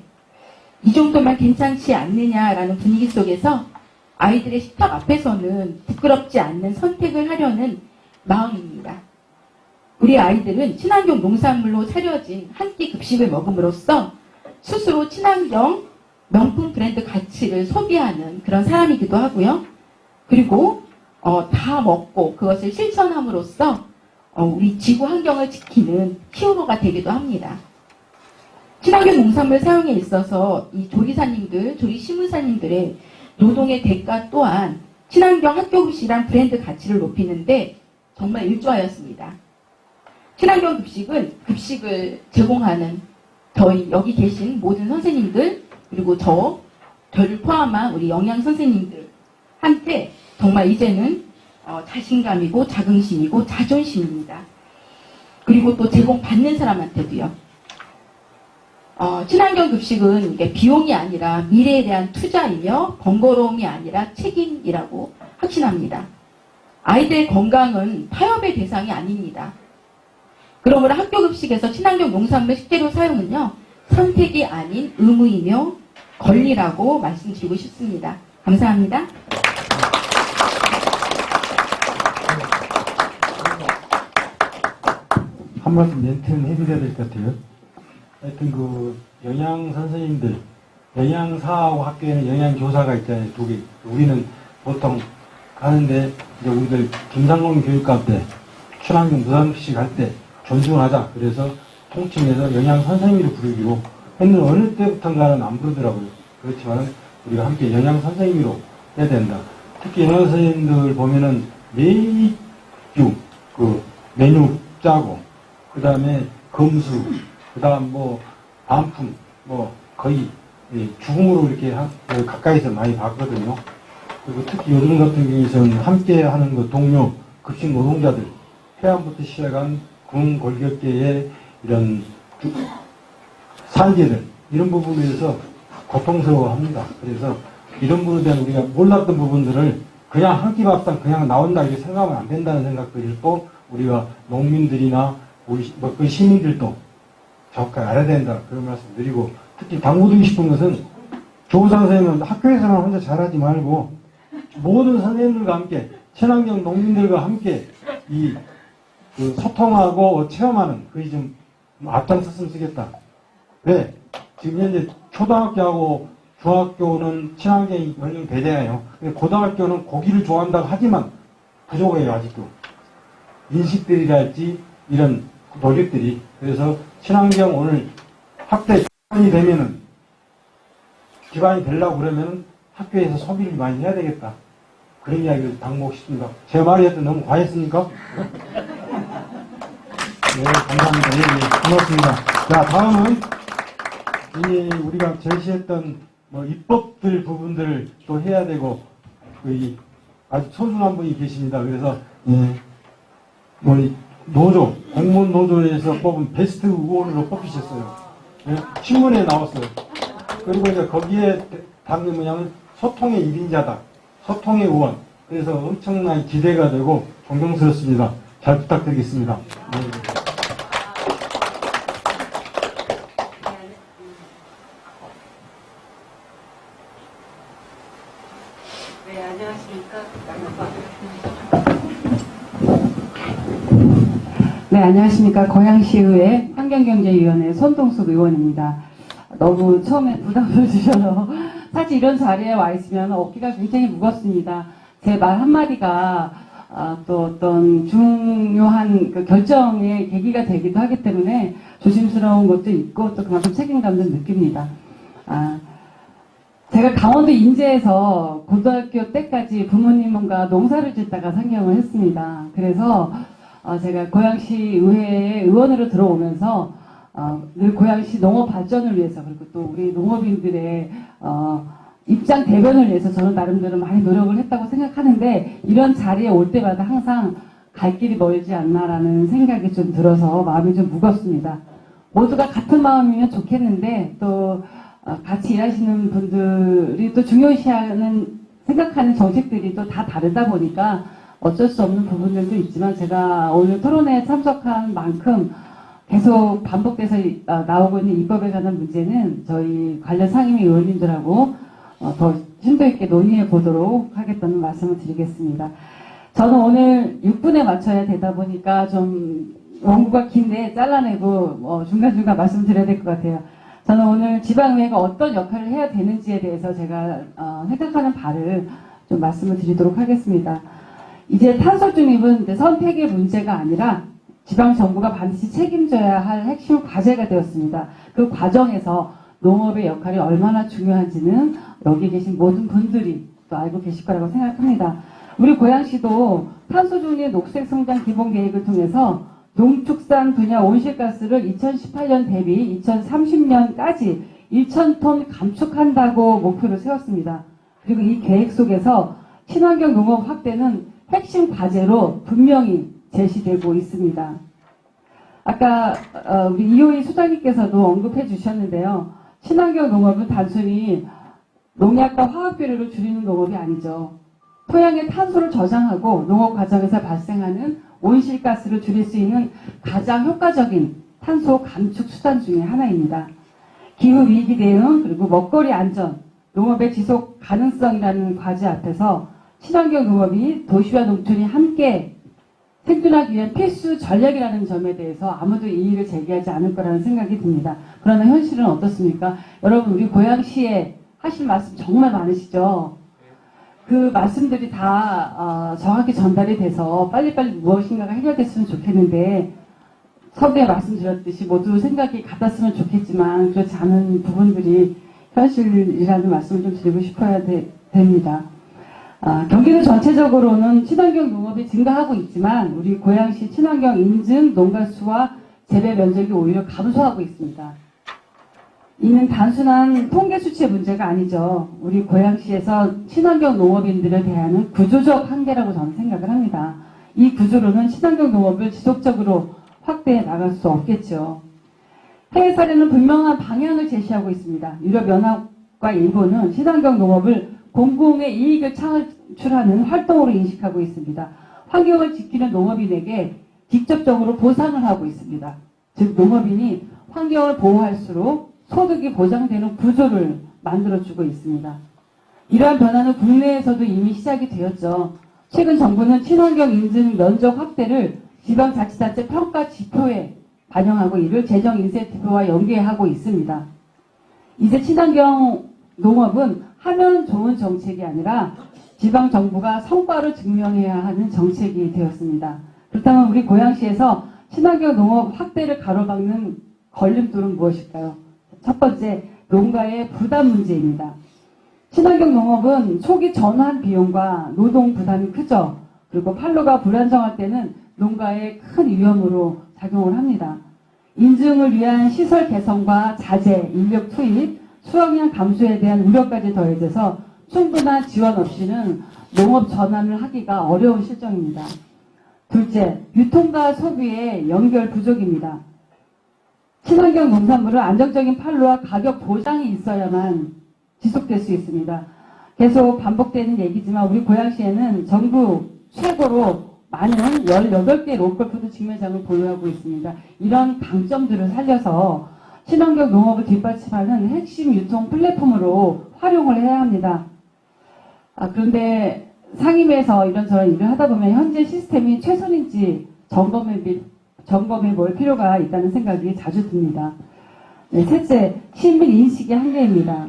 이 정도만 괜찮지 않느냐라는 분위기 속에서 아이들의 식탁 앞에서는 부끄럽지 않는 선택을 하려는 마음입니다. 우리 아이들은 친환경 농산물로 차려진 한 끼 급식을 먹음으로써 스스로 친환경 명품 브랜드 가치를 소비하는 그런 사람이기도 하고요. 그리고 다 먹고 그것을 실천함으로써 우리 지구 환경을 지키는 히어로가 되기도 합니다. 친환경 농산물 사용에 있어서 이 조리사님들, 조리시문사님들의 노동의 대가 또한 친환경 학교급식이란 브랜드 가치를 높이는데 정말 일조하였습니다. 친환경 급식을 제공하는 저희 여기 계신 모든 선생님들, 그리고 저를 포함한 우리 영양 선생님들한테 정말 이제는 자신감이고 자긍심이고 자존심입니다. 그리고 또 제공받는 사람한테도요. 친환경 급식은 이게 비용이 아니라 미래에 대한 투자이며 번거로움이 아니라 책임이라고 확신합니다. 아이들의 건강은 타협의 대상이 아닙니다. 그러므로 학교급식에서 친환경 농산물 식재료 사용은요, 선택이 아닌 의무이며 권리라고 말씀드리고 싶습니다. 감사합니다. 한 말씀 멘트는 해드려야 될 것 같아요. 하여튼 영양 선생님들, 영양사하고 학교에는 영양교사가 있잖아요. 두 개. 우리는 보통 가는데, 이제 우리들 김상공 교육감 때, 친환경 무상급식 할 때, 존중하자. 그래서 통칭해서 영양 선생님으로 부르기로 했는데 어느 때부터인가는 안 부르더라고요. 그렇지만 우리가 함께 영양 선생님으로 해야 된다. 특히 영양 선생님들 보면은 매주 메뉴 짜고, 그 다음에 검수, 그 다음 반품, 거의 죽음으로 이렇게 가까이서 많이 봤거든요. 그리고 특히 요즘 같은 경우에는 함께 하는 동료, 급식 노동자들, 해안부터 시작한 군골격계의 이런 산재들, 이런 부분에서 고통스러워합니다. 그래서 이런 부분에 대한 우리가 몰랐던 부분들을 그냥 한 끼 밥상 그냥 나온다 이렇게 생각하면 안 된다는 생각들을 또 우리가 농민들이나 우리 그 시민들도 정확하게 알아야 된다 그런 말씀 드리고, 특히 당부드리고 싶은 것은 조우상 선생님은 학교에서만 혼자 잘하지 말고 모든 선생님들과 함께 친환경 농민들과 함께 소통하고 체험하는 그게 좀 앞장섰으면 쓰겠다. 왜? 지금 현재 초등학교하고 중학교는 친환경이 되잖아요. 근데 고등학교는 고기를 좋아한다고 하지만 부족해요, 아직도. 인식들이랄지 이런 노력들이. 그래서 친환경 오늘 학대 기반이 되면은, 기반이 되려고 그러면은 학교에서 소비를 많이 해야 되겠다. 그런 이야기를 당부하고 싶습니다. 제 말이 하여튼 너무 과했습니까? 네, 감사합니다. 예, 예, 고맙습니다. 자, 다음은 우리가 제시했던 입법들 부분들을 또 해야 되고, 아주 소중한 분이 계십니다. 그래서, 노조, 공무원 노조에서 뽑은 베스트 의원으로 뽑히셨어요. 예, 신문에 나왔어요. 그리고 이제 거기에 담는 뭐냐면 소통의 1인자다. 소통의 의원. 그래서 엄청난 기대가 되고 존경스럽습니다. 잘 부탁드리겠습니다. 네. 네, 안녕하십니까. 네, 안녕하십니까. 고양시의회 환경경제위원회 손동숙 의원입니다. 너무 처음에 부담을 주셔서 사실 이런 자리에 와 있으면 어깨가 굉장히 무겁습니다. 제 말 한마디가 또 어떤 중요한 그 결정의 계기가 되기도 하기 때문에 조심스러운 것도 있고 또 그만큼 책임감도 느낍니다. 제가 강원도 인제에서 고등학교 때까지 부모님과 농사를 짓다가 상경을 했습니다. 그래서 제가 고양시 의회에 의원으로 들어오면서 늘 고양시 농업 발전을 위해서 그리고 또 우리 농업인들의 입장 대변을 위해서 저는 나름대로 많이 노력을 했다고 생각하는데 이런 자리에 올 때마다 항상 갈 길이 멀지 않나라는 생각이 좀 들어서 마음이 좀 무겁습니다. 모두가 같은 마음이면 좋겠는데 또 같이 일하시는 분들이 또 중요시하는 생각하는 정책들이 또 다 다르다 보니까 어쩔 수 없는 부분들도 있지만 제가 오늘 토론회에 참석한 만큼 계속 반복돼서 나오고 있는 입법에 관한 문제는 저희 관련 상임위 의원님들하고 더 심도 있게 논의해 보도록 하겠다는 말씀을 드리겠습니다. 저는 오늘 6분에 맞춰야 되다 보니까 좀 원고가 긴데 잘라내고 중간중간 말씀드려야 될 것 같아요. 저는 오늘 지방의회가 어떤 역할을 해야 되는지에 대해서 제가 생각하는 바를 좀 말씀을 드리도록 하겠습니다. 이제 탄소 중립은 이제 선택의 문제가 아니라 지방정부가 반드시 책임져야 할 핵심 과제가 되었습니다. 그 과정에서 농업의 역할이 얼마나 중요한지는 여기 계신 모든 분들이 또 알고 계실 거라고 생각합니다. 우리 고양시도 탄소 중립 녹색 성장 기본 계획을 통해서 농축산 분야 온실가스를 2018년 대비 2030년까지 1,000톤 감축한다고 목표를 세웠습니다. 그리고 이 계획 속에서 친환경 농업 확대는 핵심 과제로 분명히 제시되고 있습니다. 아까 우리 이호희 소장님께서도 언급해 주셨는데요. 친환경 농업은 단순히 농약과 화학비료를 줄이는 농업이 아니죠. 토양의 탄소를 저장하고 농업 과정에서 발생하는 온실가스를 줄일 수 있는 가장 효과적인 탄소 감축 수단 중에 하나입니다. 기후위기 대응 그리고 먹거리 안전, 농업의 지속 가능성이라는 과제 앞에서 친환경 농업이 도시와 농촌이 함께 생존하기 위한 필수 전략이라는 점에 대해서 아무도 이의를 제기하지 않을 거라는 생각이 듭니다. 그러나 현실은 어떻습니까? 여러분 우리 고양시에 하실 말씀 정말 많으시죠? 그 말씀들이 다 정확히 전달이 돼서 빨리빨리 무엇인가가 해결됐으면 좋겠는데 서두에 말씀드렸듯이 모두 생각이 같았으면 좋겠지만 그렇지 않은 부분들이 현실이라는 말씀을 좀 드리고 싶어야 됩니다. 경기도 전체적으로는 친환경 농업이 증가하고 있지만 우리 고양시 친환경 인증 농가 수와 재배 면적이 오히려 감소하고 있습니다. 이는 단순한 통계 수치의 문제가 아니죠. 우리 고양시에서 친환경 농업인들을 대하는 구조적 한계라고 저는 생각을 합니다. 이 구조로는 친환경 농업을 지속적으로 확대해 나갈 수 없겠죠. 해외 사례는 분명한 방향을 제시하고 있습니다. 유럽연합과 일본은 친환경 농업을 공공의 이익을 창출하는 활동으로 인식하고 있습니다. 환경을 지키는 농업인에게 직접적으로 보상을 하고 있습니다. 즉 농업인이 환경을 보호할수록 소득이 보장되는 구조를 만들어주고 있습니다. 이러한 변화는 국내에서도 이미 시작이 되었죠. 최근 정부는 친환경 인증 면적 확대를 지방자치단체 평가 지표에 반영하고 이를 재정 인센티브와 연계하고 있습니다. 이제 친환경 농업은 하면 좋은 정책이 아니라 지방 정부가 성과를 증명해야 하는 정책이 되었습니다. 그렇다면 우리 고양시에서 친환경 농업 확대를 가로막는 걸림돌은 무엇일까요? 첫 번째, 농가의 부담 문제입니다. 친환경 농업은 초기 전환 비용과 노동 부담이 크죠. 그리고 판로가 불안정할 때는 농가에 큰 위험으로 작용을 합니다. 인증을 위한 시설 개선과 자재, 인력 투입, 수확량 감소에 대한 우려까지 더해져서 충분한 지원 없이는 농업 전환을 하기가 어려운 실정입니다. 둘째, 유통과 소비의 연결 부족입니다. 친환경 농산물은 안정적인 판로와 가격 보장이 있어야만 지속될 수 있습니다. 계속 반복되는 얘기지만 우리 고양시에는 전국 최고로 많은 18개 로컬푸드 직매장을 보유하고 있습니다. 이런 강점들을 살려서 친환경 농업을 뒷받침하는 핵심 유통 플랫폼으로 활용을 해야 합니다. 그런데 상임위에서 이런저런 일을 하다 보면 현재 시스템이 최선인지 점검해 볼 필요가 있다는 생각이 자주 듭니다. 네, 셋째, 시민 인식의 한계입니다.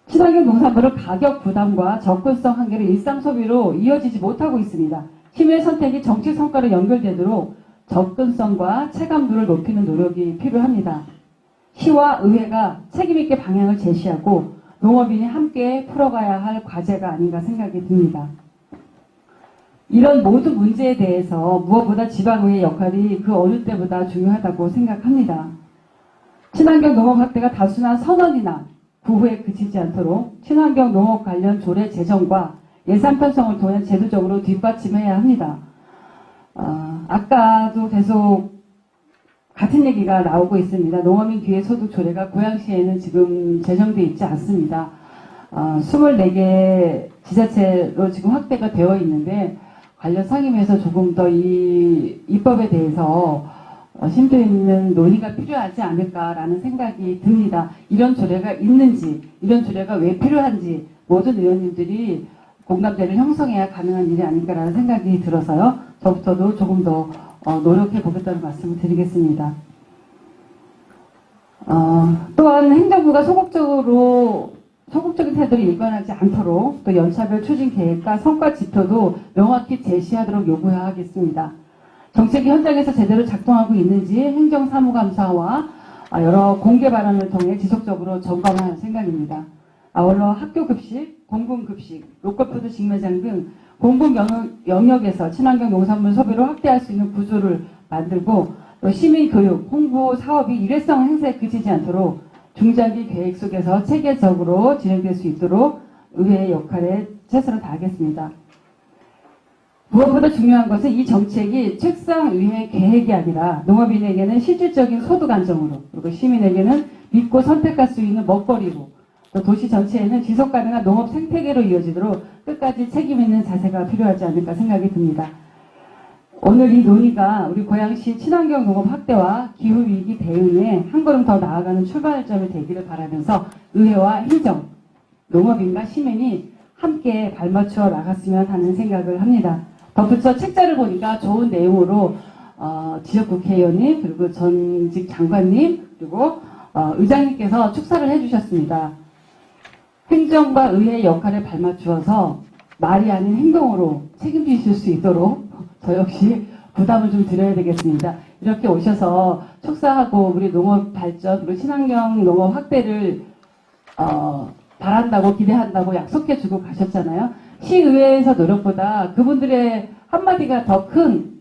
친환경 농산물은 가격 부담과 접근성 한계로 일상 소비로 이어지지 못하고 있습니다. 시민의 선택이 정치 성과로 연결되도록 접근성과 체감도를 높이는 노력이 필요합니다. 시와 의회가 책임있게 방향을 제시하고 농업인이 함께 풀어가야 할 과제가 아닌가 생각이 듭니다. 이런 모든 문제에 대해서 무엇보다 지방의회의 역할이 그 어느 때보다 중요하다고 생각합니다. 친환경 농업 확대가 단순한 선언이나 구호에 그치지 않도록 친환경 농업 관련 조례 제정과 예산 편성을 통해 제도적으로 뒷받침해야 합니다. 아까도 계속 같은 얘기가 나오고 있습니다. 농어민 기회소득 조례가 고양시에는 지금 제정되어 있지 않습니다. 24개 지자체로 지금 확대가 되어 있는데 관련 상임위에서 조금 더 이 입법에 대해서 심도 있는 논의가 필요하지 않을까라는 생각이 듭니다. 이런 조례가 있는지, 이런 조례가 왜 필요한지 모든 의원님들이 공감대를 형성해야 가능한 일이 아닐까라는 생각이 들어서요. 저부터도 조금 더 노력해 보겠다는 말씀을 드리겠습니다. 또한 행정부가 소극적인 태도를 일관하지 않도록 또 연차별 추진 계획과 성과 지표도 명확히 제시하도록 요구하겠습니다. 정책이 현장에서 제대로 작동하고 있는지 행정사무감사와 여러 공개 발언을 통해 지속적으로 점검할 생각입니다. 아울러 학교급식, 공군급식, 로컬푸드 직매장 등 공공 영역에서 친환경 농산물 소비를 확대할 수 있는 구조를 만들고 또 시민교육, 홍보 사업이 일회성 행사에 그치지 않도록 중장기 계획 속에서 체계적으로 진행될 수 있도록 의회의 역할에 최선을 다하겠습니다. 무엇보다 중요한 것은 이 정책이 책상 위의 계획이 아니라 농업인에게는 실질적인 소득 안정으로 그리고 시민에게는 믿고 선택할 수 있는 먹거리로 또 도시 전체에는 지속가능한 농업 생태계로 이어지도록 끝까지 책임 있는 자세가 필요하지 않을까 생각이 듭니다. 오늘 이 논의가 우리 고양시 친환경 농업 확대와 기후위기 대응에 한 걸음 더 나아가는 출발점이 되기를 바라면서 의회와 행정, 농업인과 시민이 함께 발맞추어 나갔으면 하는 생각을 합니다. 덧붙여 책자를 보니까 좋은 내용으로 지역국회의원님 그리고 전직 장관님 그리고 의장님께서 축사를 해주셨습니다. 행정과 의회의 역할을 발맞추어서 말이 아닌 행동으로 책임지실 수 있도록 저 역시 부담을 좀 드려야 되겠습니다. 이렇게 오셔서 축사하고 우리 농업 발전, 우리 친환경 농업 확대를 바란다고 기대한다고 약속해주고 가셨잖아요. 시의회에서 노력보다 그분들의 한마디가 더 큰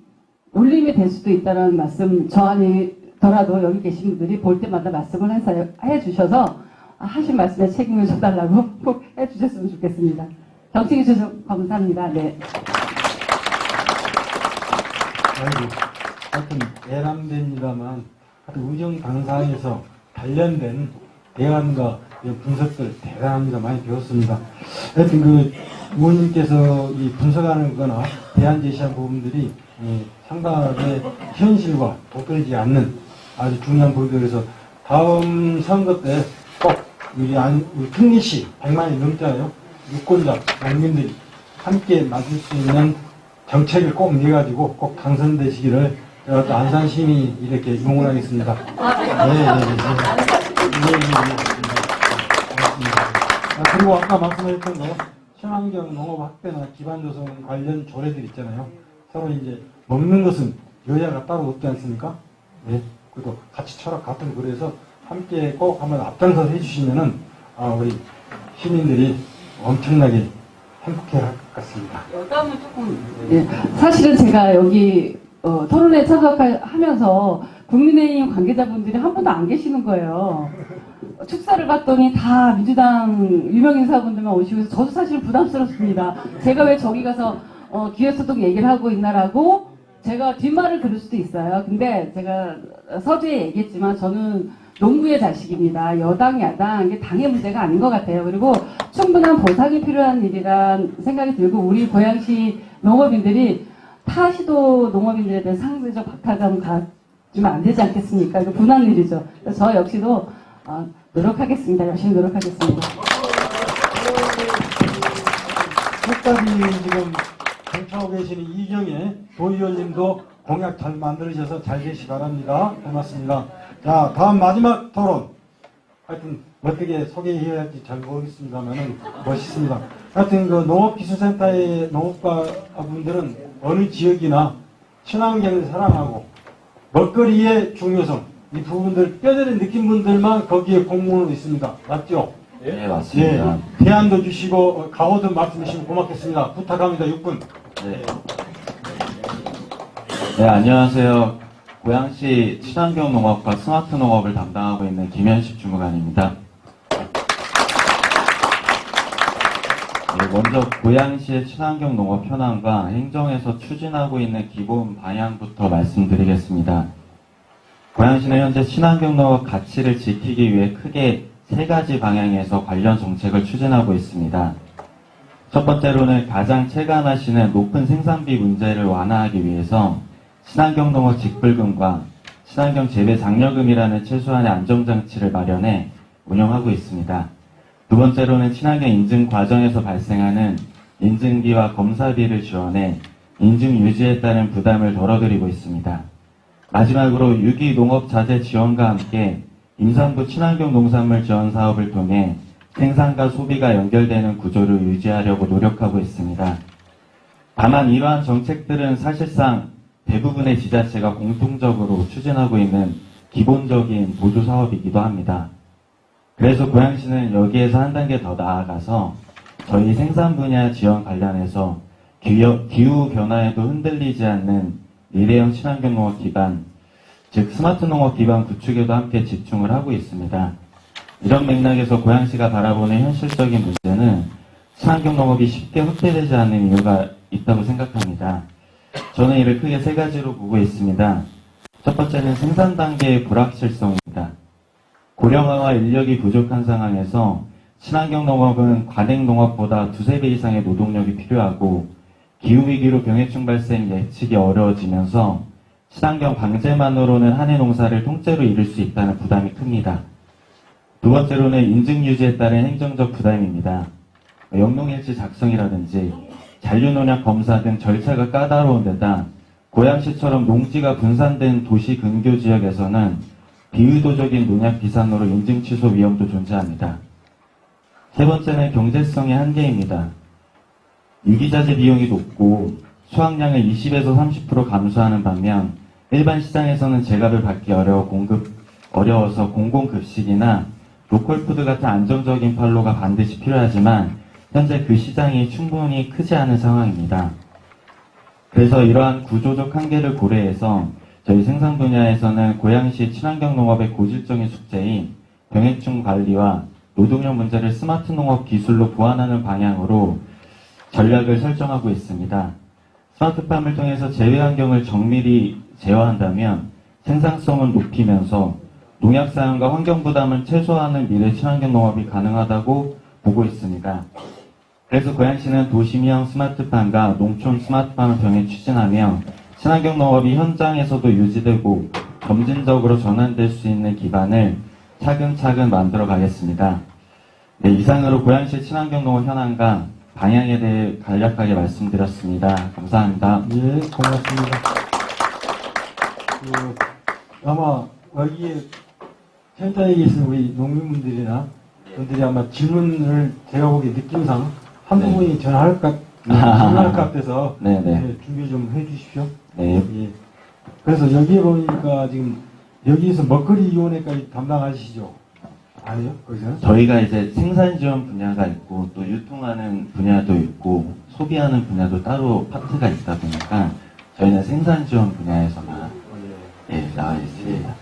울림이 될 수도 있다는 말씀 저 아니더라도 여기 계신 분들이 볼 때마다 말씀을 해주셔서 하신 말씀에 책임을 져달라고 꼭 해주셨으면 좋겠습니다. 정치해 주셔서 감사합니다. 네. 아이고, 하여튼 애람됩니다만 하여튼 의정 당사에서 관련된 대안과 분석들 대단합니다. 많이 배웠습니다. 하여튼 그 의원님께서 이 분석하는 거나 대안 제시한 부분들이 상당하게 현실과 도떨지 않는 아주 중요한 부분들에서 다음 선거 때 꼭 우리 특리시 100만이 넘잖아요. 유권자, 국민들이 함께 맞을 수 있는 정책을 꼭 내가지고 꼭 당선되시기를 제가 또 안산시민이 이렇게 응원하겠습니다. 네. 고맙습니다. 그리고 아까 말씀하셨던 거 친환경 농업 확대나 기반 조성 관련 조례들 있잖아요. 서로 이제 먹는 것은 여야가 따로 없지 않습니까? 네. 그래도 같이 철학 같은 그래서 함께 꼭 한번 앞장서서 해주시면은 우리 시민들이 엄청나게 행복해 할 것 같습니다. 여담은 조금. 예, 사실은 제가 여기 토론에 참석하면서 국민의힘 관계자분들이 한 분도 안 계시는 거예요. 축사를 봤더니 다 민주당 유명 인사분들만 오시고 해서 저도 사실 부담스럽습니다. 제가 왜 저기 가서 기회소득 얘기를 하고 있나라고 제가 뒷말을 들을 수도 있어요. 근데 제가 서두에 얘기했지만 저는 농부의 자식입니다. 여당, 야당, 이게 당의 문제가 아닌 것 같아요. 그리고 충분한 보상이 필요한 일이란 생각이 들고 우리 고양시 농업인들이 타 시도 농업인들에 대한 상대적 박탈감 가지면 안 되지 않겠습니까? 이거 분한 일이죠. 그래서 저 역시도 노력하겠습니다. 열심히 노력하겠습니다. 끝까지 지금 경청하고 계시는 이경혜 도의원님도 공약 잘 만들으셔서 잘 되시 바랍니다. 고맙습니다. 자, 다음 마지막 토론. 하여튼 어떻게 소개해야 할지 잘 모르겠습니다만은 멋있습니다. 하여튼 그 농업기술센터의 농업가분들은 어느 지역이나 친환경을 사랑하고 먹거리의 중요성 이 부분들 뼈저리 느낀 분들만 거기에 공무원으로 있습니다. 맞죠? 네, 맞습니다. 예, 대안도 주시고 가오도 말씀 주시면 고맙겠습니다. 부탁합니다. 6분. 네. 네, 안녕하세요. 고양시 친환경 농업과 스마트 농업을 담당하고 있는 김현식 주무관입니다. 네, 먼저 고양시의 친환경 농업 현황과 행정에서 추진하고 있는 기본 방향부터 말씀드리겠습니다. 고양시는 현재 친환경 농업 가치를 지키기 위해 크게 3가지 방향에서 관련 정책을 추진하고 있습니다. 첫 번째로는 가장 체감하시는 높은 생산비 문제를 완화하기 위해서 친환경 농업 직불금과 친환경 재배 장려금이라는 최소한의 안정장치를 마련해 운영하고 있습니다. 두 번째로는 친환경 인증 과정에서 발생하는 인증비와 검사비를 지원해 인증 유지에 따른 부담을 덜어드리고 있습니다. 마지막으로 유기농업자재 지원과 함께 임산부 친환경 농산물 지원 사업을 통해 생산과 소비가 연결되는 구조를 유지하려고 노력하고 있습니다. 다만 이러한 정책들은 사실상 대부분의 지자체가 공통적으로 추진하고 있는 기본적인 보조 사업이기도 합니다. 그래서 고양시는 여기에서 한 단계 더 나아가서 저희 생산 분야 지원 관련해서 기후 변화에도 흔들리지 않는 미래형 친환경 농업 기반, 즉 스마트 농업 기반 구축에도 함께 집중을 하고 있습니다. 이런 맥락에서 고양시가 바라보는 현실적인 문제는 친환경 농업이 쉽게 확대되지 않는 이유가 있다고 생각합니다. 저는 이를 크게 3가지로 보고 있습니다. 첫 번째는 생산 단계의 불확실성입니다. 고령화와 인력이 부족한 상황에서 친환경 농업은 관행 농업보다 2~3배 이상의 노동력이 필요하고 기후위기로 병해충 발생 예측이 어려워지면서 친환경 방제만으로는 한 해 농사를 통째로 이룰 수 있다는 부담이 큽니다. 두 번째로는 인증 유지에 따른 행정적 부담입니다. 영농일지 작성이라든지 잔류농약 검사 등 절차가 까다로운 데다 고양시처럼 농지가 분산된 도시 근교 지역에서는 비의도적인 농약 비산으로 인증 취소 위험도 존재합니다. 세 번째는 경제성의 한계입니다. 유기자재 비용이 높고 수확량을 20에서 30% 감소하는 반면 일반 시장에서는 제값을 받기 어려워서 공공급식이나 로컬푸드 같은 안정적인 판로가 반드시 필요하지만 현재 그 시장이 충분히 크지 않은 상황입니다. 그래서 이러한 구조적 한계를 고려해서 저희 생산 분야에서는 고양시 친환경 농업의 고질적인 숙제인 병해충 관리와 노동력 문제를 스마트 농업 기술로 보완하는 방향으로 전략을 설정하고 있습니다. 스마트팜을 통해서 재배 환경을 정밀히 제어한다면 생산성은 높이면서 농약 사용과 환경 부담을 최소화하는 미래 친환경 농업이 가능하다고 보고 있습니다. 그래서 고양시는 도심형 스마트팜과 농촌 스마트팜을 병행 추진하며 친환경 농업이 현장에서도 유지되고 점진적으로 전환될 수 있는 기반을 차근차근 만들어 가겠습니다. 네, 이상으로 고양시 친환경 농업 현황과 방향에 대해 간략하게 말씀드렸습니다. 감사합니다. 예, 고맙습니다. 아마 여기에 센터에 계신 우리 농민분들이나 분들이 아마 질문을 제가 보기 느낌상 한 부분이 전화할 것, 질문할 것 같아서 네, 네. 예, 준비 좀 해주십시오. 네. 예. 그래서 여기에 보니까 지금 여기에서 먹거리 위원회까지 담당하시죠? 아니요? 거기서? 저희가 이제 생산 지원 분야가 있고 또 유통하는 분야도 있고 소비하는 분야도 따로 파트가 있다 보니까 저희는 생산 지원 분야에서만 나와 있습니다.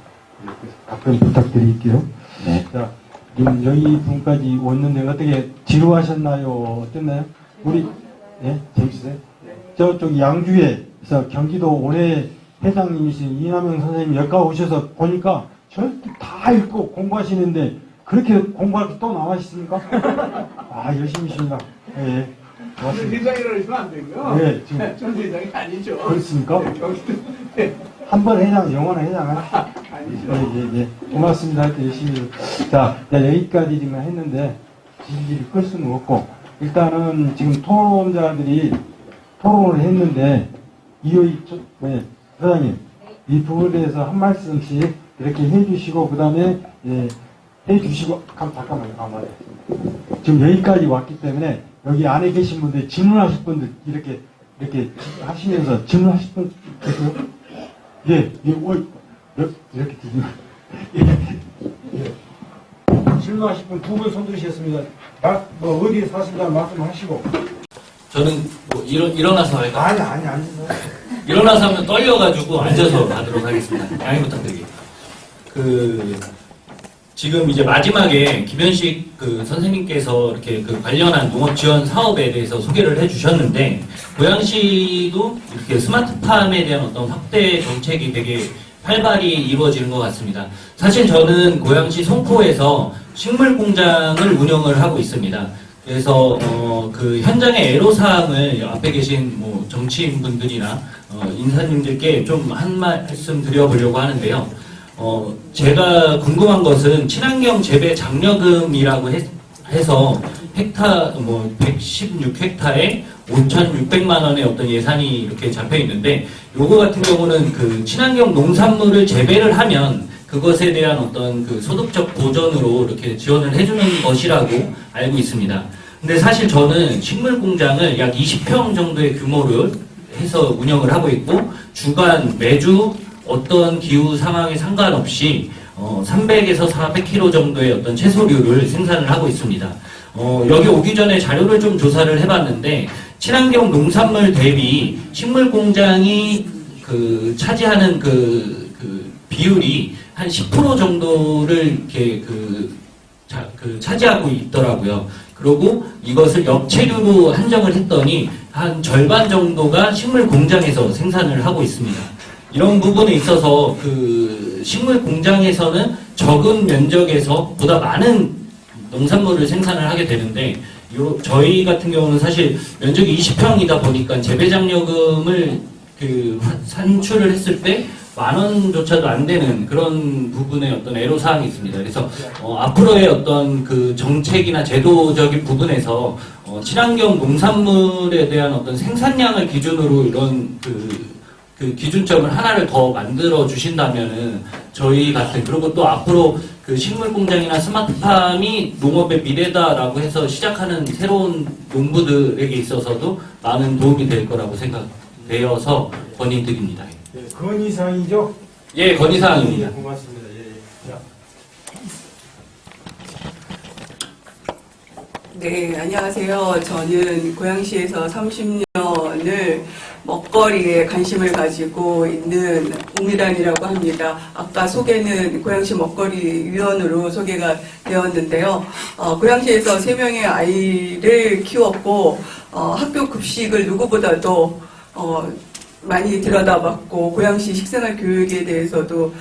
답변 부탁드릴게요. 네. 자, 지금 여기 분까지 왔는데 어떻게 지루하셨나요? 어땠나요? 우리 예, 재밌으세요? 저쪽 양주에서 경기도 원외 회장님이신 이남영 선생님 여기가 오셔서 보니까 절대 다 읽고 공부하시는데 그렇게 공부할 게 또 남아있습니까? 아, 열심히십니다. 예, 고맙습니다. 회장이라고 하시면 안 되고요. 예, 지금. 전 회장이 아니죠. 그렇습니까? 네. 한 번 회장, 영원한 회장은? 아니죠. 예. 고맙습니다. 하여튼 열심히. 자, 여기까지 지금 했는데, 질질 끌 수는 없고, 일단은 지금 토론자들이 토론을 했는데, 회장님, 이 부분에 대해서 한 말씀씩 이렇게 해주시고, 그 다음에, 해주시고, 잠깐만요. 지금 여기까지 왔기 때문에, 여기 안에 계신 분들, 질문하실 분들, 이렇게 하시면서 질문하실 분 계세요? 이렇게 드리면. 질문하실 분 두 분 손들으셨습니다. 어디에 사신다는 말씀하시고. 저는 뭐 일어나서 할까요? 아니. 일어나서 하면 떨려가지고 앉아서 하도록 하겠습니다. 양해 부탁드리겠습니다. 지금 이제 마지막에 김현식 선생님께서 이렇게 관련한 농업 지원 사업에 대해서 소개를 해주셨는데, 고양시도 이렇게 스마트팜에 대한 어떤 확대 정책이 되게 활발히 이루어지는 것 같습니다. 사실 저는 고양시 송포에서 식물 공장을 운영을 하고 있습니다. 그래서 그 현장의 애로사항을 앞에 계신 뭐 정치인분들이나 인사님들께 좀 한 말씀 드려보려고 하는데요. 제가 궁금한 것은 친환경 재배 장려금이라고 해서 헥타 116헥타에 5,600만 원의 어떤 예산이 이렇게 잡혀 있는데, 요거 같은 경우는 그 친환경 농산물을 재배를 하면 그것에 대한 어떤 그 소득적 보전으로 이렇게 지원을 해주는 것이라고 알고 있습니다. 근데 사실 저는 식물 공장을 약 20평 정도의 규모를 해서 운영을 하고 있고, 주간 매주 어떤 기후 상황에 상관없이 300에서 400kg 정도의 어떤 채소류를 생산을 하고 있습니다. 여기 오기 전에 자료를 좀 조사를 해봤는데, 친환경 농산물 대비 식물 공장이 차지하는 비율이 한 10% 정도를 이렇게 차지하고 있더라고요. 그리고 이것을 역체류로 한정을 했더니 한 절반 정도가 식물 공장에서 생산을 하고 있습니다. 이런 부분에 있어서 식물 공장에서는 적은 면적에서 보다 많은 농산물을 생산을 하게 되는데, 저희 같은 경우는 사실 면적이 20평이다 보니까 재배장려금을 산출을 했을 때 10,000원조차도 안 되는 그런 부분의 어떤 애로사항이 있습니다. 그래서 앞으로의 어떤 정책이나 제도적인 부분에서 친환경 농산물에 대한 어떤 생산량을 기준으로 이런 기준점을 하나를 더 만들어 주신다면은 저희 같은, 그리고 또 앞으로 식물 공장이나 스마트팜이 농업의 미래다라고 해서 시작하는 새로운 농부들에게 있어서도 많은 도움이 될 거라고 생각되어서 건의드립니다. 네, 건의사항이죠? 예, 건의사항입니다. 고맙습니다. 네, 안녕하세요. 저는 고양시에서 30년을 먹거리에 관심을 가지고 있는 우미란이라고 합니다. 아까 소개는 고양시 먹거리 위원으로 소개가 되었는데요. 고양시에서 3명의 아이를 키웠고 학교 급식을 누구보다도 많이 들여다봤고 고양시 식생활 교육에 대해서도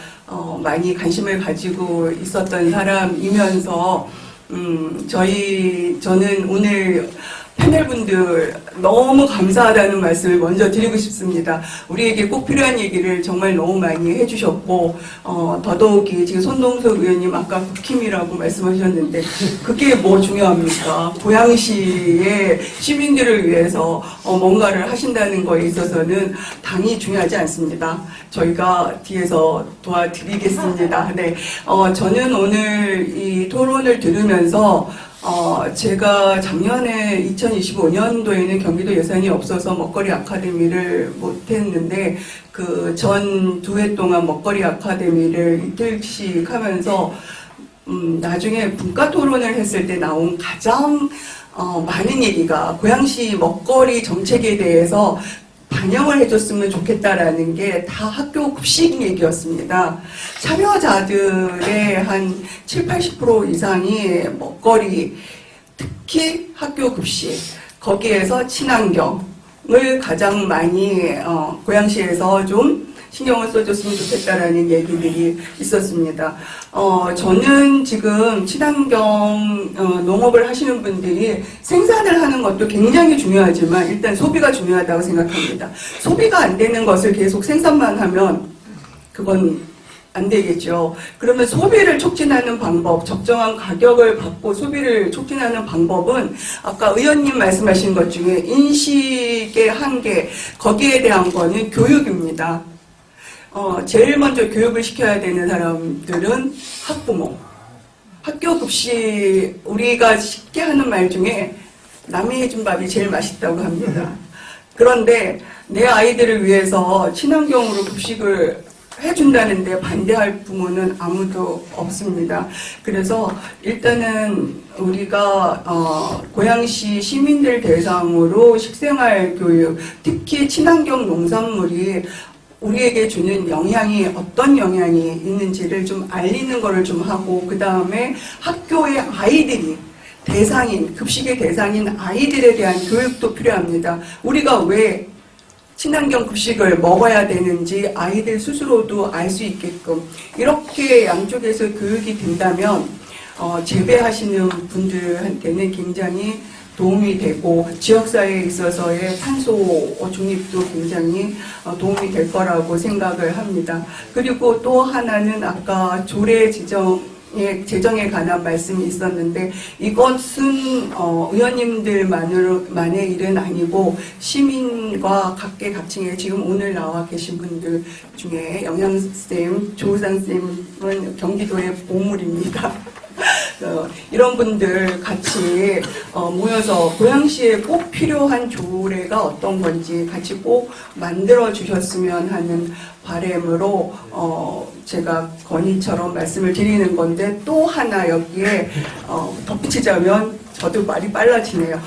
많이 관심을 가지고 있었던 사람이면서 저는 오늘 패널분들 너무 감사하다는 말씀을 먼저 드리고 싶습니다. 우리에게 꼭 필요한 얘기를 정말 너무 많이 해주셨고 더더욱이 지금 손동석 의원님 아까 국힘이라고 말씀하셨는데 그게 뭐 중요합니까? 고양시의 시민들을 위해서 뭔가를 하신다는 거에 있어서는 당이 중요하지 않습니다. 저희가 뒤에서 도와드리겠습니다. 네, 저는 오늘 이 토론을 들으면서 제가 작년에 2025년도에는 경기도 예산이 없어서 먹거리 아카데미를 못했는데 그 전 2회 동안 먹거리 아카데미를 이틀씩 하면서 나중에 분과 토론을 했을 때 나온 가장 많은 얘기가 고양시 먹거리 정책에 대해서 반영을 해줬으면 좋겠다라는 게 다 학교 급식 얘기였습니다. 참여자들의 한 70-80% 이상이 먹거리, 특히 학교 급식, 거기에서 친환경을 가장 많이 고양시에서 좀 신경을 써줬으면 좋겠다라는 얘기들이 있었습니다. 저는 지금 친환경 농업을 하시는 분들이 생산을 하는 것도 굉장히 중요하지만 일단 소비가 중요하다고 생각합니다. 소비가 안 되는 것을 계속 생산만 하면 그건 안 되겠죠. 그러면 소비를 촉진하는 방법, 적정한 가격을 받고 소비를 촉진하는 방법은 아까 의원님 말씀하신 것 중에 인식의 한계, 거기에 대한 거는 교육입니다. 제일 먼저 교육을 시켜야 되는 사람들은 학부모. 학교 급식, 우리가 쉽게 하는 말 중에 남이 해준 밥이 제일 맛있다고 합니다. 그런데 내 아이들을 위해서 친환경으로 급식을 해준다는데 반대할 부모는 아무도 없습니다. 그래서 일단은 우리가 고양시 시민들 대상으로 식생활 교육, 특히 친환경 농산물이 우리에게 주는 영향이 어떤 영향이 있는지를 좀 알리는 거를 좀 하고 그 다음에 학교의 아이들이 대상인, 급식의 대상인 아이들에 대한 교육도 필요합니다. 우리가 왜 친환경 급식을 먹어야 되는지 아이들 스스로도 알 수 있게끔 이렇게 양쪽에서 교육이 된다면 재배하시는 분들한테는 굉장히 도움이 되고 지역사회에 있어서의 탄소 중립도 굉장히 도움이 될 거라고 생각을 합니다. 그리고 또 하나는 아까 조례 제정에 관한 말씀이 있었는데 이것은 의원님들만의 일은 아니고 시민과 각계각층에 지금 오늘 나와 계신 분들 중에 영양쌤, 조우상쌤은 경기도의 보물입니다. 이런 분들 같이 모여서 고양시에 꼭 필요한 조례가 어떤 건지 같이 꼭 만들어 주셨으면 하는 바람으로 제가 건의처럼 말씀을 드리는 건데 또 하나 여기에 덧붙이자면 저도 말이 빨라지네요.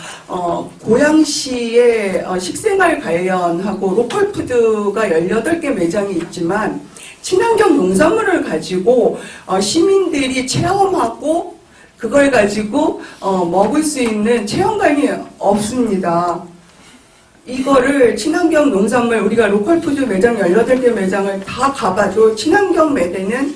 고양시의 식생활 관련하고 로컬푸드가 18개 매장이 있지만 친환경 농산물을 가지고 시민들이 체험하고 그걸 가지고 먹을 수 있는 체험관이 없습니다. 이거를 친환경 농산물 우리가 로컬푸드 매장 18개 매장을 다 가봐도 친환경 매대는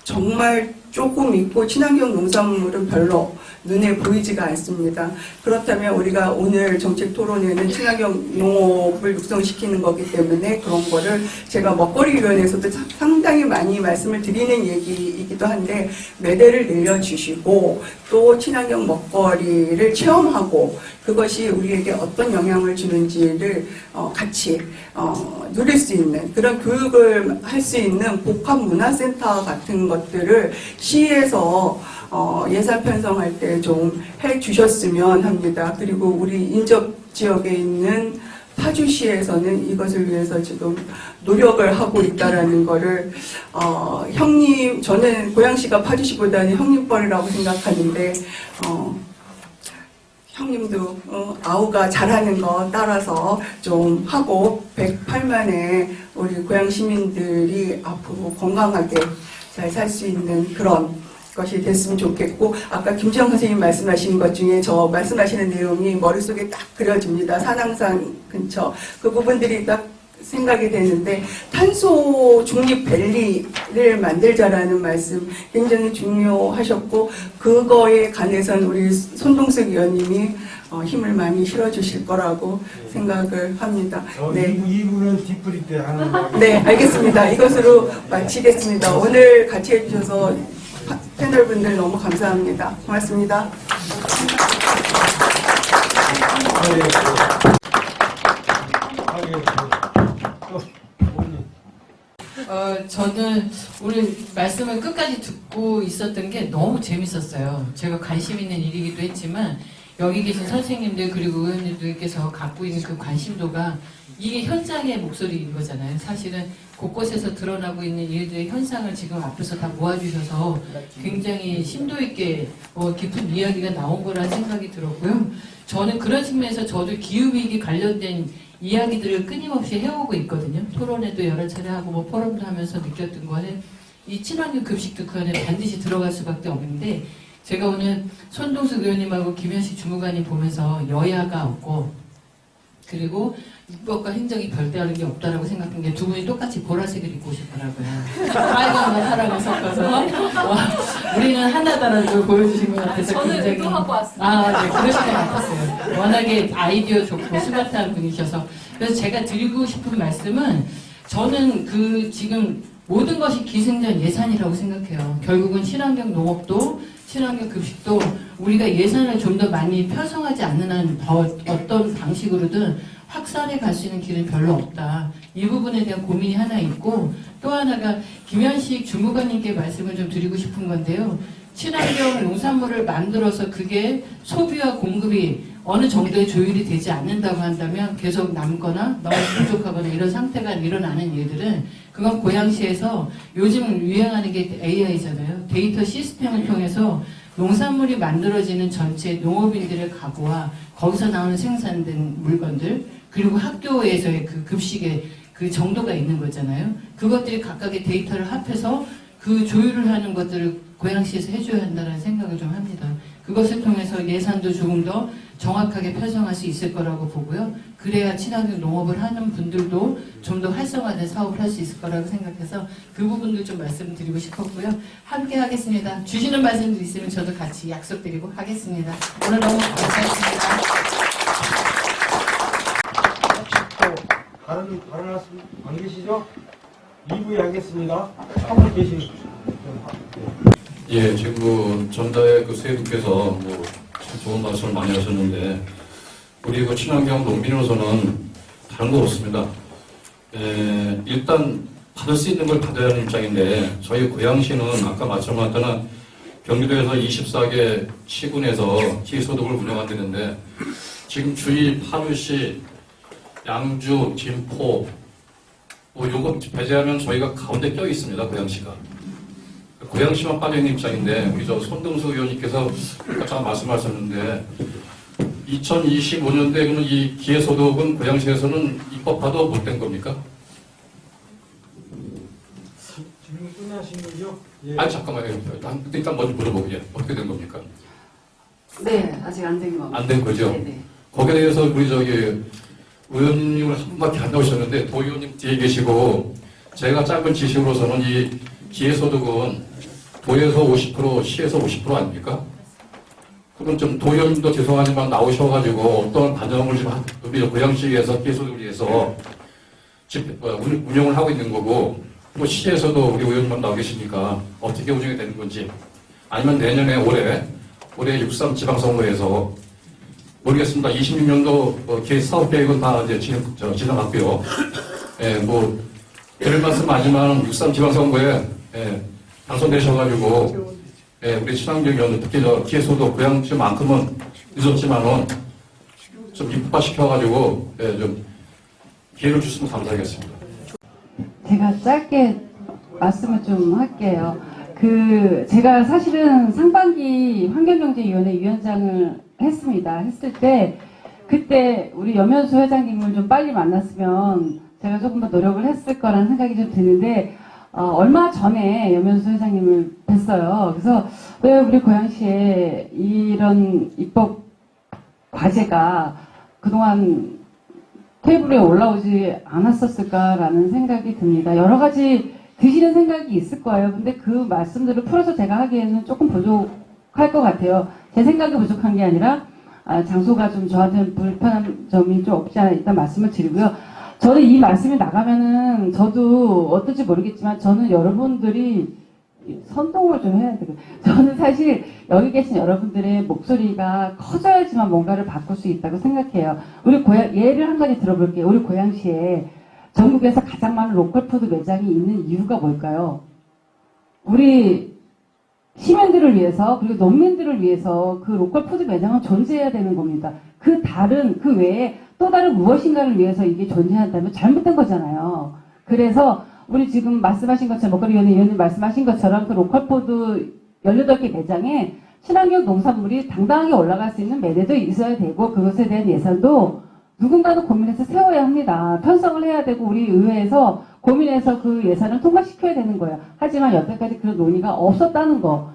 정말 조금 있고 친환경 농산물은 별로 눈에 보이지가 않습니다. 그렇다면 우리가 오늘 정책 토론회는 친환경 농업을 육성시키는 거기 때문에 그런 거를 제가 먹거리위원회에서도 상당히 많이 말씀을 드리는 얘기이기도 한데 매대를 늘려주시고 또 친환경 먹거리를 체험하고 그것이 우리에게 어떤 영향을 주는지를 같이 누릴 수 있는 그런 교육을 할 수 있는 복합문화센터 같은 것들을 시에서 예산 편성할 때 좀 해주셨으면 합니다. 그리고 우리 인접 지역에 있는 파주시에서는 이것을 위해서 지금 노력을 하고 있다라는 거를 형님, 저는 고양시가 파주시보다는 형님뻘이라고 생각하는데 형님도 아우가 잘하는 거 따라서 좀 하고 108만의 우리 고양 시민들이 앞으로 건강하게 잘 살 수 있는 그런 것이 됐으면 좋겠고 아까 김지영 선생님 말씀하신 것 중에 저 말씀하시는 내용이 머릿속에 딱 그려집니다. 산왕산 근처 그 부분들이 딱 생각이 되는데 탄소 중립 밸리를 만들자라는 말씀 굉장히 중요하셨고 그거에 관해서는 우리 손동석 의원님이 힘을 많이 실어주실 거라고 생각을 합니다. 네. 2부는 뒷풀이 때 하는 거. 네, 알겠습니다. 이것으로 마치겠습니다. 오늘 같이 해주셔서 패널분들 너무 감사합니다. 고맙습니다. 저는 오늘 말씀을 끝까지 듣고 있었던 게 너무 재밌었어요. 제가 관심 있는 일이기도 했지만 여기 계신 선생님들 그리고 의원님들께서 갖고 있는 그 관심도가 이게 현장의 목소리인 거잖아요. 사실은 곳곳에서 드러나고 있는 일들의 현상을 지금 앞에서 다 모아주셔서 굉장히 심도 있게 깊은 이야기가 나온 거라는 생각이 들었고요. 저는 그런 측면에서 저도 기후위기 관련된 이야기들을 끊임없이 해오고 있거든요. 토론회도 여러 차례 하고 뭐 포럼도 하면서 느꼈던 거는 이 친환경 급식도 그 안에 반드시 들어갈 수밖에 없는데 제가 오늘 손동숙 의원님하고 김현식 주무관님 보면서 여야가 없고 그리고 입법과 행정이 별다른 게 없다라고 생각한 게 두 분이 똑같이 보라색을 입고 오셨더라고요. 빨강과 파랑을 섞어서 우리는 하나다라는 걸 보여주신 것 같아서 저는 굉장히 의도하고 왔습니다. 네, 그러실 것 같았어요. 워낙에 아이디어 좋고 스마트한 분이셔서 그래서 제가 드리고 싶은 말씀은 저는 그 지금 모든 것이 기승전 예산이라고 생각해요. 결국은 친환경 농업도 친환경 급식도 우리가 예산을 좀 더 많이 편성하지 않는 한 어떤 방식으로든 확산해 갈 수 있는 길은 별로 없다. 이 부분에 대한 고민이 하나 있고 또 하나가 김현식 주무관님께 말씀을 좀 드리고 싶은 건데요. 친환경 농산물을 만들어서 그게 소비와 공급이 어느 정도의 조율이 되지 않는다고 한다면 계속 남거나 너무 부족하거나 이런 상태가 일어나는 일들은 그건 고양시에서 요즘 유행하는 게 AI잖아요. 데이터 시스템을 통해서 농산물이 만들어지는 전체 농업인들의 가구와 거기서 나오는 생산된 물건들 그리고 학교에서의 그 급식의 그 정도가 있는 거잖아요. 그것들이 각각의 데이터를 합해서 그 조율을 하는 것들을 고양시에서 해줘야 한다는 생각을 좀 합니다. 그것을 통해서 예산도 조금 더 정확하게 편성할 수 있을 거라고 보고요. 그래야 친환경 농업을 하는 분들도 좀 더 활성화된 사업을 할 수 있을 거라고 생각해서 그 부분도 좀 말씀드리고 싶었고요. 함께 하겠습니다. 주시는 말씀도 있으면 저도 같이 약속드리고 하겠습니다. 오늘 너무 감사했습니다. 다른 말씀 안 계시죠? 2부에 하겠습니다. 하고 계신 예, 지금 전자의 세 분께서 참 좋은 말씀을 많이 하셨는데 우리 친환경 농민으로서는 다른 거 없습니다. 일단 받을 수 있는 걸 받아야 하는 입장인데 저희 고양시는 아까 말씀하셨던 경기도에서 24개 시군에서 기소득을 운영한다는데 지금 주위 파주시, 양주, 진포 요거 배제하면 저희가 가운데 껴 있습니다. 고양시가. 고양시만 빠져있는 입장인데 우리 손동수 의원님께서 잠깐 말씀하셨는데 2025년대에는 이 기회소득은 고양시에서는 입법화도 못된 겁니까? 질문 끝나신 거죠? 예. 아니 잠깐만요. 일단 먼저 물어보게 어떻게 된 겁니까? 네, 아직 안 된 거. 안 된 거죠? 네네. 거기에 대해서 우리 의원님을 한 분밖에 안 나오셨는데 도 의원님 뒤에 계시고 제가 짧은 지식으로서는 이 기회소득은 도에서 50%, 시에서 50% 아닙니까? 그럼 좀 도 의원님도 죄송하지만 나오셔가지고 어떤 반영을 좀 우리 고양시에서 기회소득을 위해서 운영을 하고 있는 거고 또 시에서도 우리 의원님만 나오 계시니까 어떻게 운영이 되는 건지 아니면 내년에 올해 6.3 지방선거에서 모르겠습니다. 26년도 기획 사업계획은 다 이제 지나갔고요. 예, 드릴 말씀 하지만 6.3 지방선거에 당선되셔가지고 우리 친환경위원 특히 기회소득 고양시만큼은 늦었지만은 좀 입법화시켜가지고 좀 기회를 주시면 감사하겠습니다. 제가 짧게 말씀을 좀 할게요. 제가 사실은 상반기 환경경제위원회 위원장을 했습니다. 했을 때 그때 우리 염현수 회장님을 좀 빨리 만났으면 제가 조금 더 노력을 했을 거라는 생각이 좀 드는데 얼마 전에 염현수 회장님을 뵀어요. 그래서 왜 우리 고양시에 이런 입법 과제가 그동안 테이블에 올라오지 않았었을까라는 생각이 듭니다. 여러 가지 드시는 생각이 있을 거예요. 근데 그 말씀들을 풀어서 제가 하기에는 조금 부족할 것 같아요. 제 생각이 부족한 게 아니라 장소가 좀 저한테는 불편한 점이 좀 없지 않아 일단 말씀을 드리고요. 저는 이 말씀이 나가면은 저도 어떨지 모르겠지만 저는 여러분들이 선동을 좀 해야 되고 저는 사실 여기 계신 여러분들의 목소리가 커져야지만 뭔가를 바꿀 수 있다고 생각해요. 우리 예를 한 가지 들어볼게요. 우리 고양시에 전국에서 가장 많은 로컬푸드 매장이 있는 이유가 뭘까요? 우리 시민들을 위해서 그리고 농민들을 위해서 그 로컬푸드 매장은 존재해야 되는 겁니다. 그 외에 또 다른 무엇인가를 위해서 이게 존재한다면 잘못된 거잖아요. 그래서 우리 지금 말씀하신 것처럼 먹거리 위원님 말씀하신 것처럼 그 로컬푸드 18개 매장에 친환경 농산물이 당당하게 올라갈 수 있는 매대도 있어야 되고 그것에 대한 예산도 누군가도 고민해서 세워야 합니다. 편성을 해야 되고 우리 의회에서 고민해서 그 예산을 통과시켜야 되는 거예요. 하지만 여태까지 그런 논의가 없었다는 거.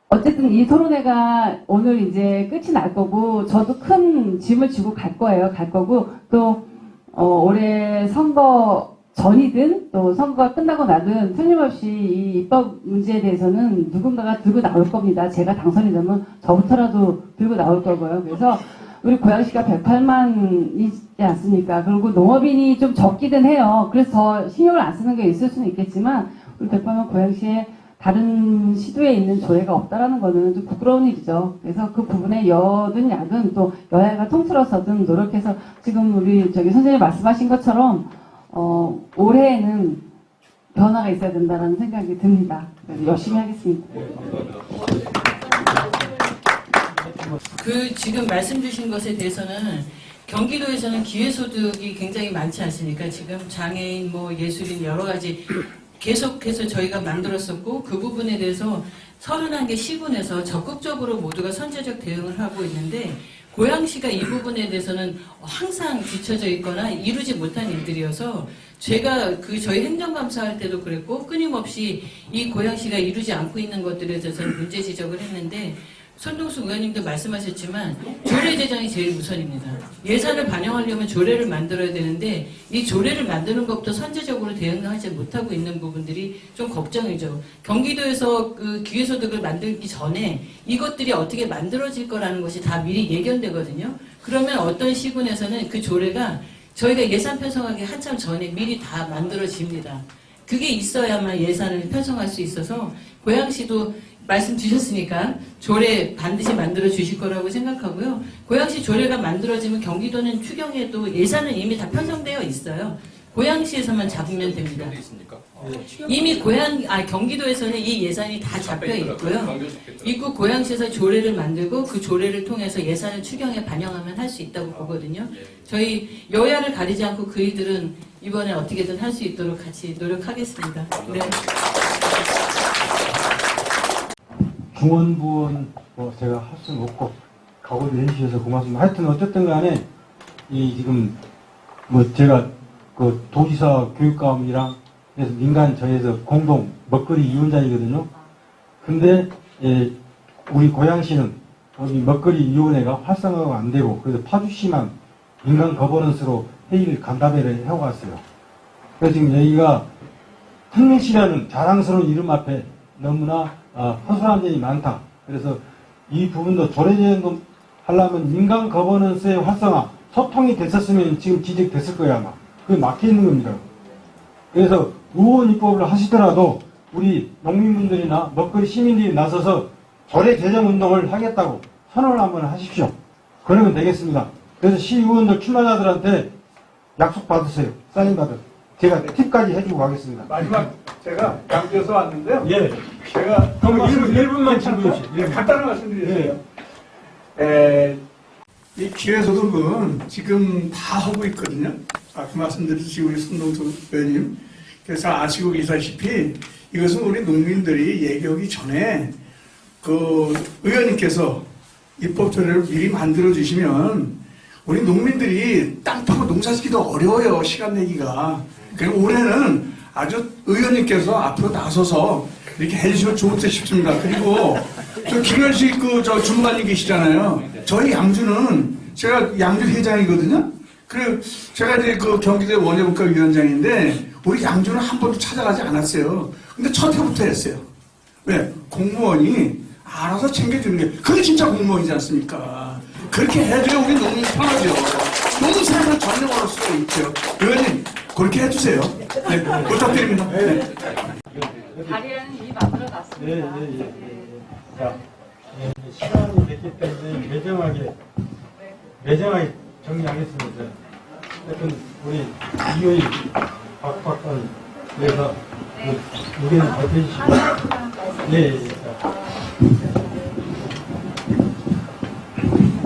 어쨌든 이 토론회가 오늘 이제 끝이 날 거고 저도 큰 짐을 지고 갈 거예요. 갈 거고 또 올해 선거 전이든 또 선거가 끝나고 나든 틀림없이 이 입법 문제에 대해서는 누군가가 들고 나올 겁니다. 제가 당선이 되면 저부터라도 들고 나올 거고요. 그래서 우리 고양시가 108만이지 않습니까? 그리고 농업인이 좀 적기는 해요. 그래서 더 신경을 안 쓰는 게 있을 수는 있겠지만 우리 108만 고양시에 다른 시도에 있는 조례가 없다라는 거는 좀 부끄러운 일이죠. 그래서 그 부분에 여든 야든 또 여야가 통틀어서든 노력해서 지금 우리 선생님 말씀하신 것처럼 올해에는 변화가 있어야 된다는 생각이 듭니다. 그래서 열심히 하겠습니다. 지금 말씀 주신 것에 대해서는 경기도에서는 기회소득이 굉장히 많지 않습니까? 지금 장애인, 예술인 여러 가지 계속해서 저희가 만들었었고 그 부분에 대해서 31개 시군에서 적극적으로 모두가 선제적 대응을 하고 있는데 고양시가 이 부분에 대해서는 항상 뒤처져 있거나 이루지 못한 일들이어서 제가 저희 행정감사할 때도 그랬고 끊임없이 이 고양시가 이루지 않고 있는 것들에 대해서는 문제 지적을 했는데 손동수 의원님도 말씀하셨지만 조례 제정이 제일 우선입니다. 예산을 반영하려면 조례를 만들어야 되는데 이 조례를 만드는 것부터 선제적으로 대응하지 못하고 있는 부분들이 좀 걱정이죠. 경기도에서 그 기회소득을 만들기 전에 이것들이 어떻게 만들어질 거라는 것이 다 미리 예견되거든요. 그러면 어떤 시군에서는 그 조례가 저희가 예산 편성하기 한참 전에 미리 다 만들어집니다. 그게 있어야만 예산을 편성할 수 있어서 고양시도 말씀 주셨으니까 조례 반드시 만들어 주실 거라고 생각하고요. 고양시 조례가 만들어지면 경기도는 추경에도 예산은 이미 다 편성되어 있어요. 고양시에서만 잡으면 됩니다. 이미 경기도에서는 이 예산이 다 잡혀 있고요. 입구 고양시에서 조례를 만들고 그 조례를 통해서 예산을 추경에 반영하면 할 수 있다고 보거든요. 저희 여야를 가리지 않고 그이들은 이번에 어떻게든 할 수 있도록 같이 노력하겠습니다. 네. 중원부원 제가 할 수는 없고 각오를 해주셔서 고맙습니다. 하여튼 어쨌든 간에 지금 제가 그 도지사 교육감이랑 그래서 민간 저에서 공동 먹거리 위원장이거든요. 근데 우리 고양시는 우리 먹거리 위원회가 활성화가 안 되고 그래서 파주시만 민간 거버넌스로 회의를 간담회를 해왔어요. 그래서 지금 여기가 특민시라는 자랑스러운 이름 앞에 너무나 허술한 점이 많다. 그래서 이 부분도 조례 제정 하려면 민간 거버넌스의 활성화, 소통이 됐었으면 지금 지적됐을 거야 아마. 그게 막혀 있는 겁니다. 그래서 의원 입법을 하시더라도 우리 농민분들이나 먹거리 시민들이 나서서 조례 제정 운동을 하겠다고 선언을 한번 하십시오. 그러면 되겠습니다. 그래서 시의원들 출마자들한테 약속 받으세요. 사인 받으세요. 제가 팁까지 해주고 가겠습니다. 마지막 제가 양주에서 왔는데요. 예. 제가 1분만 질문해 주세요. 간단한 말씀드리세요. 이 기회소득은 지금 다 하고 있거든요. 그 말씀드렸지 우리 손동수 의원님. 그래서 아시고 계시다시피 이것은 우리 농민들이 얘기하기 전에 그 의원님께서 입법 조례를 미리 만들어 주시면 우리 농민들이 땅 파고 농사 짓기도 어려워요. 시간 내기가. 그리고 올해는 아주 의원님께서 앞으로 나서서 이렇게 해주시면 좋을까 싶습니다. 그리고 저 김현식 주무관님 계시잖아요. 저희 양주는 제가 양주 회장이거든요. 그리고 제가 이제 그 경기도 원예분과위원장인데 우리 양주는 한 번도 찾아가지 않았어요. 근데 첫 해부터 했어요. 왜? 공무원이 알아서 챙겨주는 게 그게 진짜 공무원이지 않습니까? 그렇게 해줘야 우리 농민 편하죠. 농민생활을 전념할 수가 있죠. 의원님 그렇게 해주세요. 네, 부탁드립니다. 네. 자리에는 이미 만들어놨습니다. 자, 시간이 됐기 때문에 매정하게 정리하겠습니다. 하여튼 우리 이효희 박박관 위해서 의견을 발표해 주시고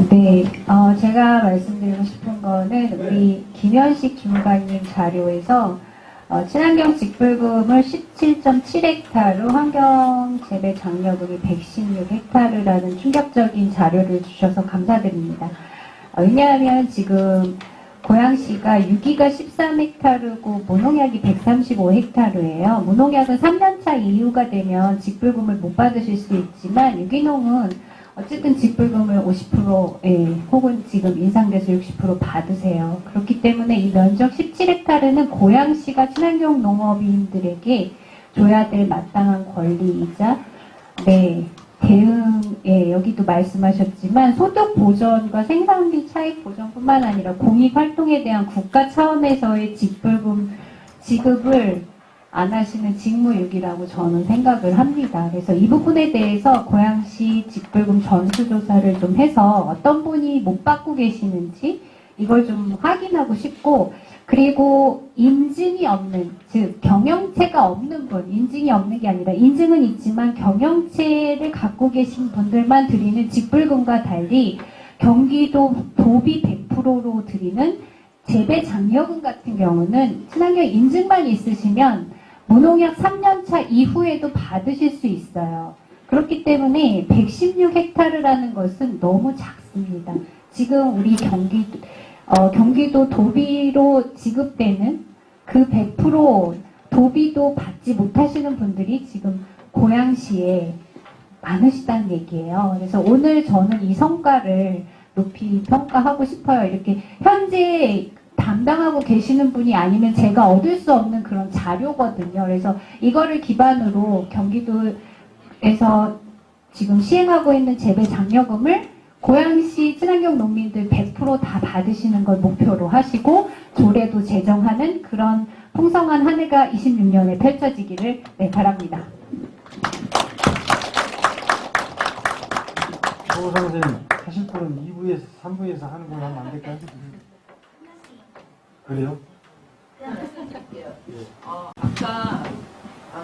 네, 제가 말씀드리고 싶은 거는 우리 김현식 주무관님 자료에서 친환경 직불금을 17.7헥타르, 환경 재배 장려금이 116헥타르라는 충격적인 자료를 주셔서 감사드립니다. 왜냐하면 지금 고양시가 유기가 13헥타르고 무농약이 135헥타르예요. 무농약은 3년차 이후가 되면 직불금을 못 받으실 수 있지만 유기농은 어쨌든 직불금을 50% 혹은 지금 인상돼서 60% 받으세요. 그렇기 때문에 이 면적 17헥타르는 고양시가 친환경 농업인들에게 줘야 될 마땅한 권리이자 대응, 여기도 말씀하셨지만 소득 보전과 생산비 차익 보전뿐만 아니라 공익활동에 대한 국가 차원에서의 직불금 지급을 안 하시는 직무유기라고 저는 생각을 합니다. 그래서 이 부분에 대해서 고양시 직불금 전수조사를 좀 해서 어떤 분이 못 받고 계시는지 이걸 좀 확인하고 싶고, 그리고 인증이 없는, 즉 경영체가 없는 분, 인증이 없는 게 아니라 인증은 있지만 경영체를 갖고 계신 분들만 드리는 직불금과 달리 경기도 도비 100%로 드리는 재배 장려금 같은 경우는 친환경 인증만 있으시면 무농약 3년차 이후에도 받으실 수 있어요. 그렇기 때문에 116헥타르라는 것은 너무 작습니다. 지금 우리 경기도 도비로 지급되는 그 100% 도비도 받지 못하시는 분들이 지금 고양시에 많으시다는 얘기예요. 그래서 오늘 저는 이 성과를 높이 평가하고 싶어요. 이렇게 현재 담당하고 계시는 분이 아니면 제가 얻을 수 없는 그런 자료거든요. 그래서 이거를 기반으로 경기도에서 지금 시행하고 있는 재배 장려금을 고양시 친환경 농민들 100% 다 받으시는 걸 목표로 하시고 조례도 제정하는 그런 풍성한 한 해가 26년에 펼쳐지기를 바랍니다. 조 선생님 하실 분은 2부에서 3부에서 하는 걸로 하면 안 될까요? 그래요? 아까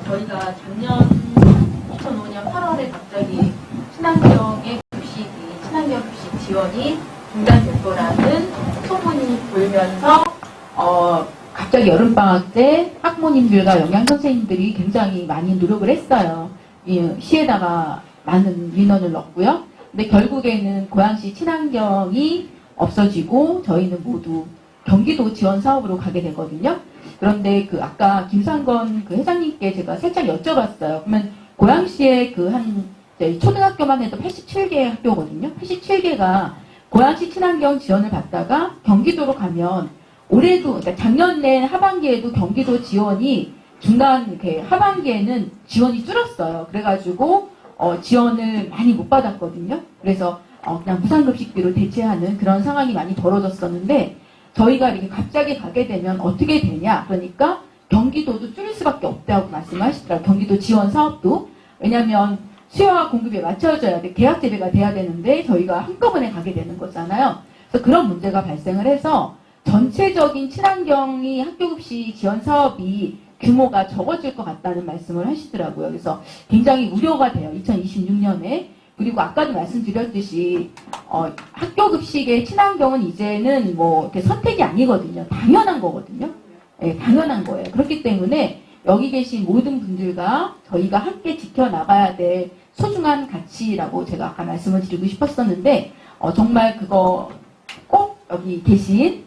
저희가 작년 2005년 8월에 갑자기 친환경의 친환경 급식 지원이 중단될 거라는 소문이 돌면서 갑자기 여름방학 때 학부모님들과 영양선생님들이 굉장히 많이 노력을 했어요. 시에다가 많은 민원을 넣었고요. 근데 결국에는 고양시 친환경이 없어지고 저희는 모두 경기도 지원 사업으로 가게 되거든요. 그런데 아까 김상건 회장님께 제가 살짝 여쭤봤어요. 그러면 고양시에 초등학교만 해도 87개 학교거든요. 87개가 고양시 친환경 지원을 받다가 경기도로 가면 올해도, 그러니까 작년에 하반기에도 경기도 지원이 이렇게 하반기에는 지원이 줄었어요. 그래가지고 지원을 많이 못 받았거든요. 그래서 그냥 무상급식비로 대체하는 그런 상황이 많이 벌어졌었는데 저희가 이렇게 갑자기 가게 되면 어떻게 되냐? 그러니까 경기도도 줄일 수밖에 없다고 말씀하시더라고요. 경기도 지원 사업도. 왜냐하면 수요와 공급에 맞춰져야 돼. 계약 재배가 돼야 되는데 저희가 한꺼번에 가게 되는 거잖아요. 그래서 그런 문제가 발생을 해서 전체적인 친환경이 학교급식 지원 사업이 규모가 적어질 것 같다는 말씀을 하시더라고요. 그래서 굉장히 우려가 돼요. 2026년에. 그리고 아까도 말씀드렸듯이 학교급식의 친환경은 이제는 이렇게 선택이 아니거든요. 당연한 거거든요. 네, 당연한 거예요. 그렇기 때문에 여기 계신 모든 분들과 저희가 함께 지켜나가야 될 소중한 가치라고 제가 아까 말씀을 드리고 싶었었는데 정말 그거 꼭 여기 계신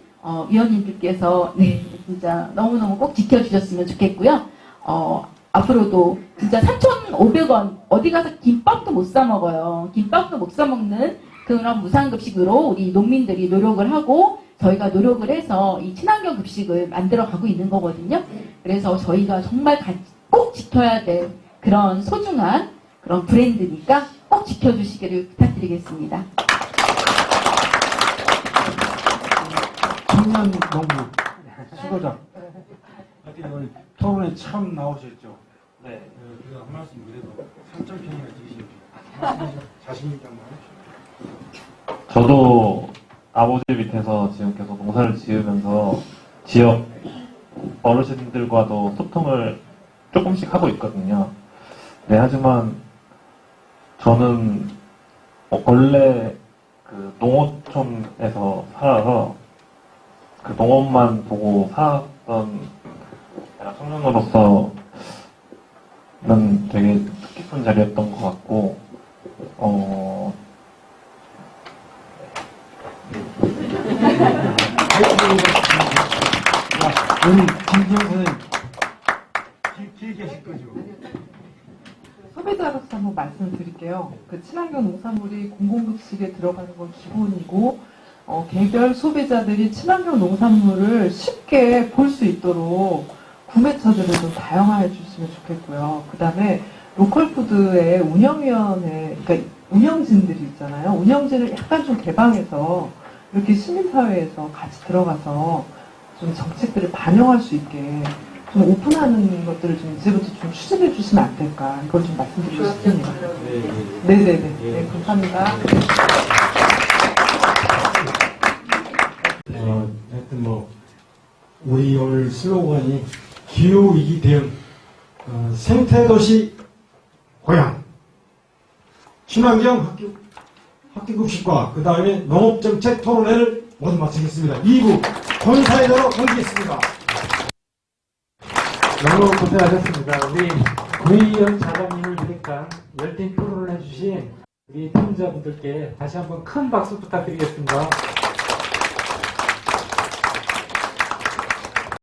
위원님들께서 진짜 너무너무 꼭 지켜주셨으면 좋겠고요. 앞으로도 진짜 3,500원 어디 가서 김밥도 못 사 먹어요. 김밥도 못 사 먹는 그런 무상급식으로 우리 농민들이 노력을 하고 저희가 노력을 해서 이 친환경 급식을 만들어 가고 있는 거거든요. 그래서 저희가 정말 꼭 지켜야 될 그런 소중한 그런 브랜드니까 꼭 지켜주시기를 부탁드리겠습니다. 청년 농부 수고자. 하여튼 오늘 토론에 참 나오셨죠. 네. 그래서 한 말씀 그래도 3,000평이나 지으시죠. 자신 있게 한번 해주세요. 저도 아버지 밑에서 지금 계속 농사를 지으면서 지역 어르신들과도 소통을 조금씩 하고 있거든요. 네, 하지만 저는 원래 그 농어촌에서 살아서 그 농업만 보고 살았던 청년으로서는 되게 뜻깊은 자리였던 것 같고, 우리 김지영 선생님 길게 하실 거죠? 소비자로서 한번 말씀드릴게요. 그 친환경 농산물이 공공급식에 들어가는 건 기본이고, 개별 소비자들이 친환경 농산물을 쉽게 볼 수 있도록 구매처들을 좀 다양화해 주시면 좋겠고요. 그 다음에 로컬푸드의 운영위원회, 그러니까 운영진들이 있잖아요. 운영진을 약간 좀 개방해서 이렇게 시민사회에서 같이 들어가서 좀 정책들을 반영할 수 있게 좀 오픈하는 것들을 좀 이제부터 좀 추진해 주시면 안 될까, 이걸 좀 말씀드리고 싶습니다. 네네네. 네, 감사합니다. 하여튼 우리 오늘 슬로건이 기후위기 대응, 생태도시 고향, 친환경 학교급식과 그 다음에 농업정책 토론회를 모두 마치겠습니다. 2부 본사회로 넘기겠습니다. 너무 고생하셨습니다. 우리 구의원 자장님을 비롯한 열띤 토론을 해주신 우리 팀장분들께 다시 한번 큰 박수 부탁드리겠습니다.